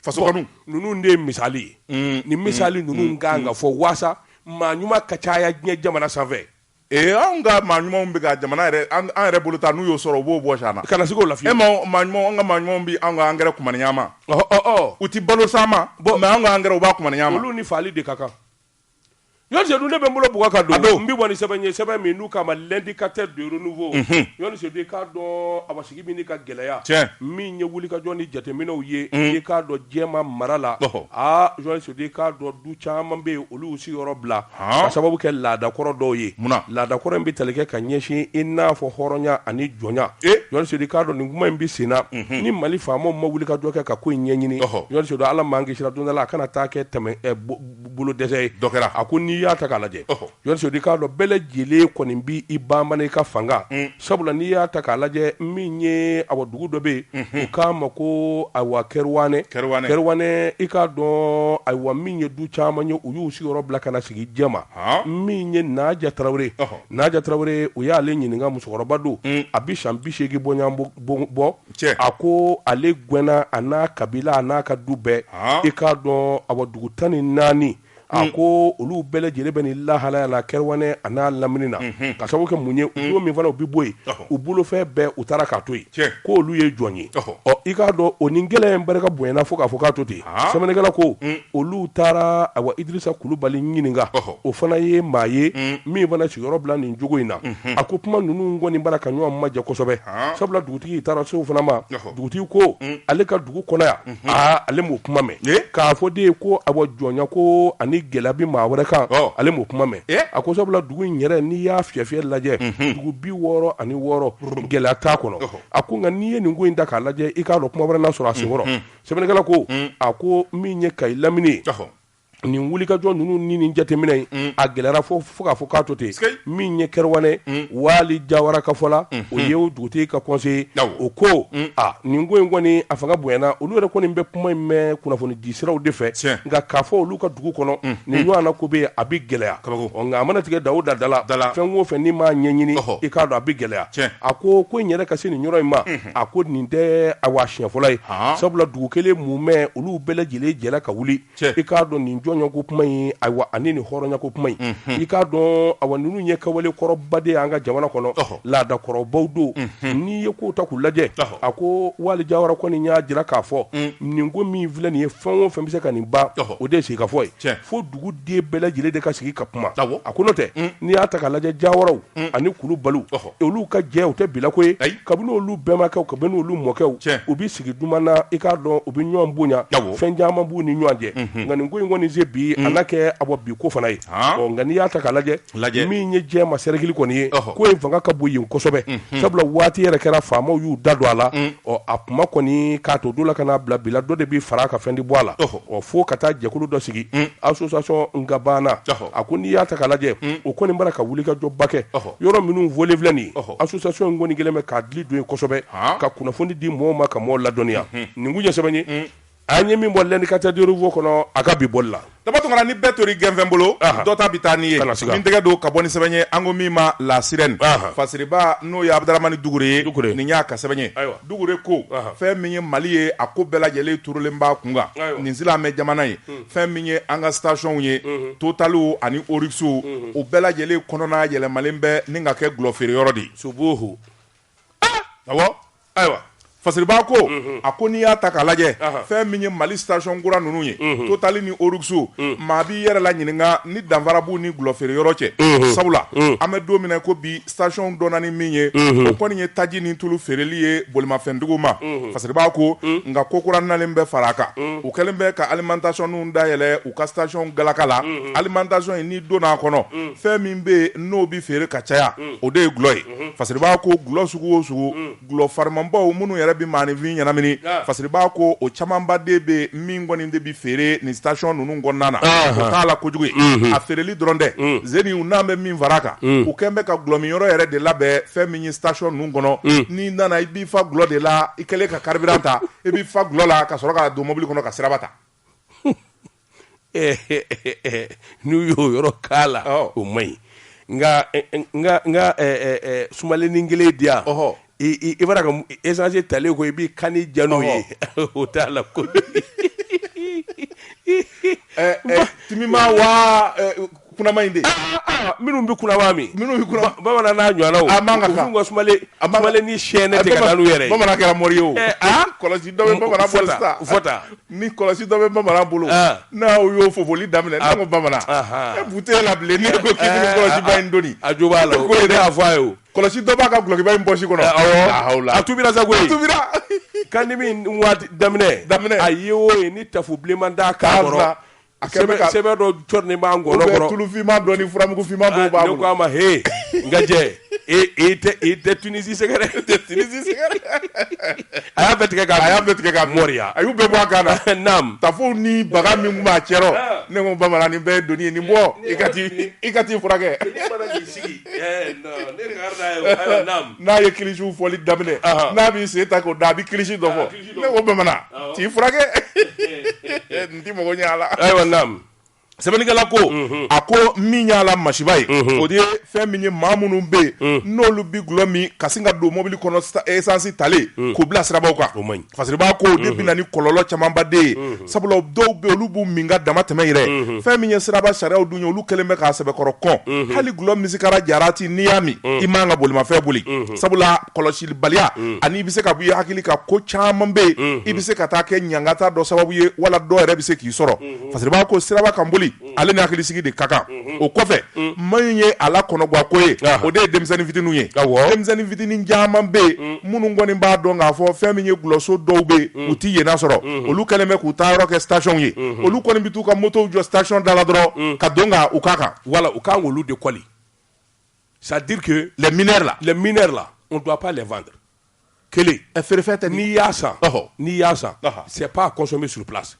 faso kanu ninnu de ye misali ye ni misali ninnu kan ka fɔ waasa maa ɲuman ka caya diɲɛ jamana sanfɛ anw ka maa ɲumanw bɛ ka jamana yɛrɛ an yɛrɛ bolo ta n'u y'o sɔrɔ u b'o bɔ sa na kana se k'o lafiya maa ɲumanw an ka maa ɲumanw bi an ka engrais kumaniya ma u ti balo sa ma mais an ka engrais u b'a kumaniya ma olu ni faali de ka kan Joël Seydou ne bɛ n bolo bugɔ ka don n bɛ bɔ ni sɛbɛn ye sɛbɛn min n'u k'a ma l'indicateur de renouveau Joël Seydou i k'a dɔn a sigi min ni ka gɛlɛya min ye wulikajɔ ni jateminɛw ye i k'a dɔn jɛma mara la Joël Seydou i k'a dɔn du caman bɛ yen olu y'u sigiyɔrɔ bila ka sababu kɛ laadakɔrɔ dɔw ye laadakɔrɔ in bɛ tali kɛ ka ɲɛsin i n'a fɔ hɔrɔnya ani jɔnya Joël Seydou i k'a dɔn nin kuma in bɛ sen na ni Mali faamaw ma wulikajɔ kɛ ka ko in ɲɛɲini Joël Seydou Ala m'an kisi don dɔ la a kana taa kɛ bolo dɛsɛ ye a ko n'i y'a ta k'a lajɛ Joël Seydou i k'a dɔn bɛɛ lajɛlen kɔni bi i banbana i ka fanga sabula n'i y'a ta k'a lajɛ min ye dugu dɔ bɛ yen u k'a ma ko Kɛrɛwane i k'a dɔn min ye du caman ye u y'u sigiyɔrɔ bila ka na sigi jɛma min ye Naja Tarawele u y'ale ɲininka musokɔrɔba don a bi san 80 bɔ a ko ale gɛnna a n'a kabila a n'a ka du bɛɛ i k'a dɔn dugu 14 a ko olu bɛɛ lajɛlen bɛ ni lahalaya la Kɛrɛwane a n'a lamini na ka sababu kɛ mun ye u don min fana u bi bɔ yen u bolofɛn bɛɛ u taara k'a to yen ko olu ye jɔn ye i k'a dɔn o ni gɛlɛya in barika bonyana fo k'a fɔ k'a to ten sɛbɛnnikɛla ko olu taara Idrissa Kulubali ɲininka o fana ye maa ye min fana sigiyɔrɔ bila nin cogo in na a ko kuma ninnu kɔni bara ka ɲɔgɔn majɛ kosɛbɛ sabula dugutigi taara se o fana ma dugutigi ko ale ka dugu kɔnɔ yan ale m'o kuma mɛn k'a fɔ de ye ko jɔnya ko ani gɛlɛya bi maa wɛrɛ kan ale m'o kuma mɛn a ko sabula dugu in yɛrɛ n'i y'a fiyɛ lajɛ dugu 66 gɛlɛya t'a kɔnɔ a ko nka n'i ye nin ko in ta k'a lajɛ i k'a dɔn kuma wɛrɛ n'a sɔrɔ a senkɔrɔ sɛbɛnnikɛla ko a ko min ye Kayi Lamini ye nin wulikajɔ ninnu ni nin jateminɛ in a gɛlɛyara fo k'a fɔ k'a to ten min ye Kɛrɛwane Wali Jawara ka fɔ la o ye o dugutigi ka conseiller o ko nin ko in kɔni a fanga bonyana olu yɛrɛ kɔni bɛ kuma in mɛn kunnafoni di siraw de fɛ nka k'a fɔ olu ka dugu kɔnɔ nin ɲɔgɔnna ko bɛ yen a bɛ gɛlɛya nka a mana tigɛ Dawuda da la fɛn o fɛn n'i m'a ɲɛɲini i k'a dɔn a bɛ gɛlɛya a ko in yɛrɛ ka se nin yɔrɔ in ma a ko nin tɛ siɲɛ fɔlɔ ye sabula dugu kelen mumɛ olu bɛɛ lajɛlen jɛla ka wuli i k'a dɔn nin jɔnɲɔgɔnko kuma in ani nin hɔrɔnyako kuma in i k'a dɔn ninnu ye kawale kɔrɔbaden an ka jamana kɔnɔ laadakɔrɔbaw don n'i ye ko ta k'u lajɛ a ko Wali Jawara kɔni y'a jira k'a fɔ nin ko min filɛ nin ye fɛn o fɛn bɛ se ka nin ban o de ye sigikafɔ ye fo dugu den bɛɛ lajɛlen de ka sigi ka kuma a ko n'o tɛ n'i y'a ta k'a lajɛ Jawaraw ani Kulubaliw olu ka jɛ u tɛ bilako ye kabini olu bɛnbakɛw kabini olu mɔkɛw u bɛ sigi duman na i k'a dɔn u bɛ ɲɔgɔn bonya fɛn caman b'u ni ɲɔgɔn cɛ nka nin ko in kɔni se bi a n'a kɛ bi ko fana ye nka n'i y'a ta k'a lajɛ min ye jɛma sɛrɛkili kɔni ye ko in fanga ka bon yen kosɛbɛ sabula waati yɛrɛ kɛra faamaw y'u da don a la a kuma kɔni k'a to dɔ la ka n'a bila bila dɔ de bɛ fara ka fɛn di bɔ a la fo ka taa jɛkulu dɔ sigi association nga banna a ko n'i y'a ta k'a lajɛ o kɔni bara ka wuli ka jɔba kɛ yɔrɔ minnu fɔlen filɛ nin ye association in kɔni kɛlen bɛ k'a dili don yen kosɛbɛ ka kunnafoni di mɔgɔw ma ka mɔgɔw ladɔnniya nin kun ye sɛbɛn ye an ye min bɔ l'indicateur de revue kɔnɔ a ka bi bɔli la daba tun kana ni bɛɛ tori gɛnfɛn bolo dɔ ta bi taa ni ye min tɛgɛ don ka bɔ ni sɛbɛn ye an ko min ma la sirène fasiriba n'o ye Abdaramani Dugure ye nin y'a ka sɛbɛn ye Dugure ko fɛn min ye Mali ye a ko bɛɛ lajɛlen turulen b'a kunkan nin silamɛ jamana ye fɛn min ye an ka stations ye Total ani Oryx o bɛɛ lajɛlen kɔnɔna yɛlɛmalen bɛ ni ka kɛ gulɔ feere yɔrɔ de subuhu awɔ ayiwa fasiriba ko a ko n'i y'a ta k'a lajɛ fɛn min ye Mali station kura ninnu ye Total ni Oryx maa b'i yɛrɛ la ɲininka ni danfara b'u ni gulɔ feere yɔrɔ cɛ sabula an bɛ don min na ko bi station dɔnna ni min ye o kɔni ye taji ni tulu feereli ye bolimafɛntigiw ma fasiriba ko nka ko kura nalen bɛ fara a kan u kɛlen bɛ ka alimentation dayɛlɛ u ka station galaka la alimentation in n'i donna a kɔnɔ fɛn min bɛ yen n'o bi feere ka caya o de ye gulɔ ye fasiriba ko gulɔ sugu o sugu gulɔ farimanbaw minnu yɛrɛ bi maanifin ɲɛnamini fasiriba ko o camanba de bɛ min kɔni de bi feere nin station ninnu kɔnɔna na o t'a la kojugu ye a feereli dɔrɔn tɛ zeniw n'an bɛ min fara a kan u kɛlen bɛ ka gulɔmiyɔrɔ yɛrɛ de labɛn fɛn min ye station ninnu kɔnɔ n'i nana i b'i fa gulɔ de la i kɛlen ka carburant ta i b'i fa gulɔ la ka sɔrɔ ka don mobili kɔnɔ ka siraba ta n'u y'o yɔrɔ k'a la o man ɲi nka sumalennin kelen di yan i b'a ka essence talen ko i b'i kan ni ja n'o ye o t'a la ko timima wa kunama in de minnu bɛ kunama min bamanan n'a ɲɔgɔnnaw a man ka kan ka sumalen ni siyɛnɛ tɛ ka taa n'u yɛrɛ bamanan kɛra mɔri ye o kɔlɔsi dɔ bɛ bamanan bolo sisan fɔta ni kɔlɔsi dɔ bɛ bamanan bolo n'a y'o fofoli daminɛ n'a ko bamanan e bute la bilen ni ko k'i bɛ kɔlɔsiba in doni a jo b'a la o ne y'a fɔ a ye o kɔlɔsi dɔ b'a ka gulɔkiba in pɔsi kɔnɔ a tubira sa koyi kan ni min waati daminɛ a ye o ye ni tafu bilenman d'a kan kɔrɔ sɛbɛn dɔ cɔrinin b'an gɔnɔ kɔrɔ tulufinma dɔ ni furamugufinma dɔw b'a bolo ne ko a ma he n ka jɛ e tɛ Tunisie sɛgɛrɛ a y'a bɛɛ tigɛ k'a mɔriya a y'u bɛɛ bɔ a kan na naam tafu ni baga min kun b'a cɛrɔ ne ko bamanan nin bɛɛ ye doni ye nin bɔ i ka t'i furakɛ n'a ye kilisiw fɔli daminɛ n'a b'i sen ta k'o da a bɛ kilisi dɔ fɔ ne ko bamanan t'i furakɛ n ti mago ɲɛ a la ayiwa naam sɛbɛnnikɛla ko a ko min y'a la masiba ye o de ye fɛn min ye maa minnu bɛ yen n'olu bi gulɔ min ka sin ka don mobili kɔnɔ essence talen k'u bila sirabaw kan fasiriba ko o de bɛ na ni kɔlɔlɔ camanba de ye sabula dɔw bɛ yen olu b'u min ka dama tɛmɛ yɛrɛ fɛn min ye siraba sariyaw dun ye olu kɛlen bɛ k'a sɛbɛkɔrɔ kɔn hali gulɔ misikara jarati n'i y'a min i man ka bolimafɛn boli sabula kɔlɔsibaliya ani i bɛ se ka bɔ i hakili kan ko caman bɛ yen i bɛ se ka taa kɛ ɲangata dɔ sababu ye wala dɔw yɛrɛ bɛ se k'i sɔrɔ fasiriba ko siraba kan boli ale ni hakilisigi de ka kan o kɔfɛ man ye ala kɔnɔguwa ko ye o de ye denmisɛnnin fitininw ye denmisɛnnin fitinin caman bɛ yen minnu kɔni b'a dɔn k'a fɔ fɛn min ye gulɔso dɔw bɛ yen u ti yenna sɔrɔ olu kɛlen bɛ k'u taa yɔrɔ kɛ station ye olu kɔni bɛ t'u ka motow jɔ station da la dɔrɔn ka don ka u k'a kan wala u kan k'olu de kɔli c'est à dire que les mineurs là on doit pas les vendre kelen feerefɛn tɛ n'i y'a san c'est pas à consommer sur place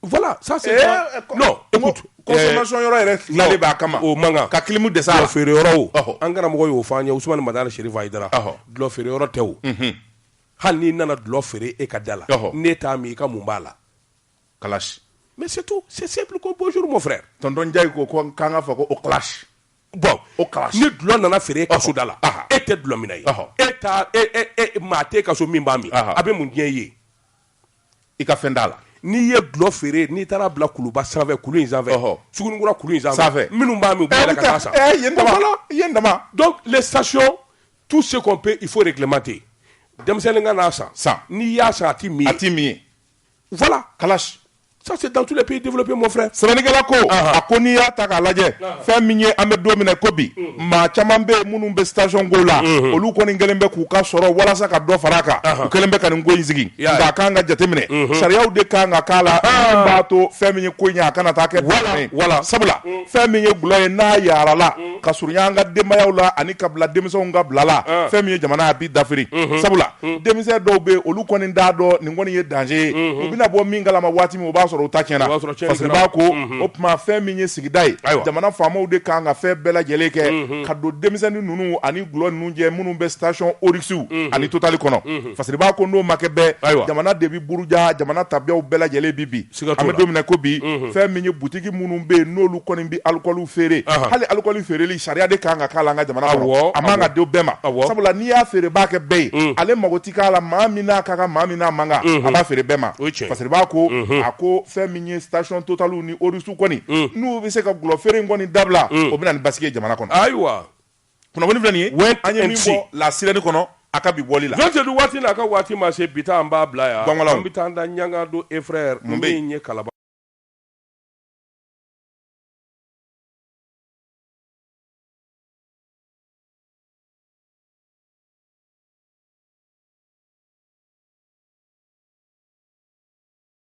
voilà ça c'est non écoute consommation yɔrɔ yɛrɛ tilalen b'a kama o man kan ka kilimu dɛsɛ a la feere yɔrɔ an karamɔgɔ y'o fɔ an ye Usumani Madara Sherif Hayidara dulɔ feere yɔrɔ tɛ o hali n'i nana dulɔ feere e ka da la n'e t'a min i ka mun b'a la clash mais c'est tout c'est simple comme bonjour mon frère tonton Ndiaye ko k'an ka fɔ ko o clash bon o clash ni dulɔ nana feere e ka so da la e tɛ dulɔ minɛ ye e maa t'e ka so min b'a min a bɛ mun diɲɛ ye i ka fɛn t'a la n'i ye dulɔ feere n'i taara bila kuluba sanfɛ kulu in sanfɛ Sugunikura kulu in sanfɛ minnu b'a min u bɛ yɛlɛ ka taa san yen dama donc les stations tout ce qu'on peut il faut réglementer denmisɛnnin ka n'a san n'i y'a san a ti min ye voilà kalash ça c'est dans tous les pays développés mon frère sɛbɛnnikɛla ko a ko n'i y'a ta k'a lajɛ fɛn min ye an bɛ don min na ko bi maa caman bɛ yen minnu bɛ station ko la olu kɔni kɛlen bɛ k'u ka sɔrɔ walasa ka dɔ fara a kan u kɛlen bɛ ka nin ko in sigi nka a kan ka jateminɛ sariyaw de kan ka k'a la min b'a to fɛn min ye ko in ye a kana taa kɛ wala sabula fɛn min ye gulɔ ye n'a yarala ka surunya an ka denbayaw la ani ka bila denmisɛnw ka bila la fɛn min ye jamana a bi dafiri sabula denmisɛn dɔw bɛ yen olu kɔni t'a dɔn nin kɔni ye danger ye u bɛna bɔ min kalama waati min u b'a sɔrɔ u ta tiɲɛna fasiri b'a ko o tuma fɛn min ye sigida ye jamana faamaw de kan ka fɛn bɛɛ lajɛlen kɛ ka don denmisɛnnin ninnu ani gulɔ ninnu jɛ minnu bɛ station Oryx ani Total kɔnɔ fasiri b'a ko n'o ma kɛ bɛɛ jamana de bi buruja jamana tabiyaw bɛɛ lajɛlen bi an bɛ don min na ko bi fɛn min ye butigi minnu bɛ yen n'olu kɔni bi alcool feere hali alcool feereli sariya de kan ka k'a la an ka jamana kɔnɔ a man ka di bɛɛ ma sabula n'i y'a feere b'a kɛ bɛɛ ye ale mago tɛ k'a la maa min n'a ka kan maa min n'a man kan a b'a feere bɛɛ ma fasiri b'a ko a ko fɛn min ye station Total ni Oryx kɔni n'u bɛ se ka gulɔ feere in kɔni dabila o bɛ na ni basigi ye jamana kɔnɔ ayiwa kunnafoni filɛ nin ye an ye min fɔ la sirɛni kɔnɔ a ka bi bɔli la jɔn tɛ waati n'a ka waati ma se bi ta an b'a bila yan an bɛ taa an da ɲanga don e frère mun bɛ yen ye Kalaban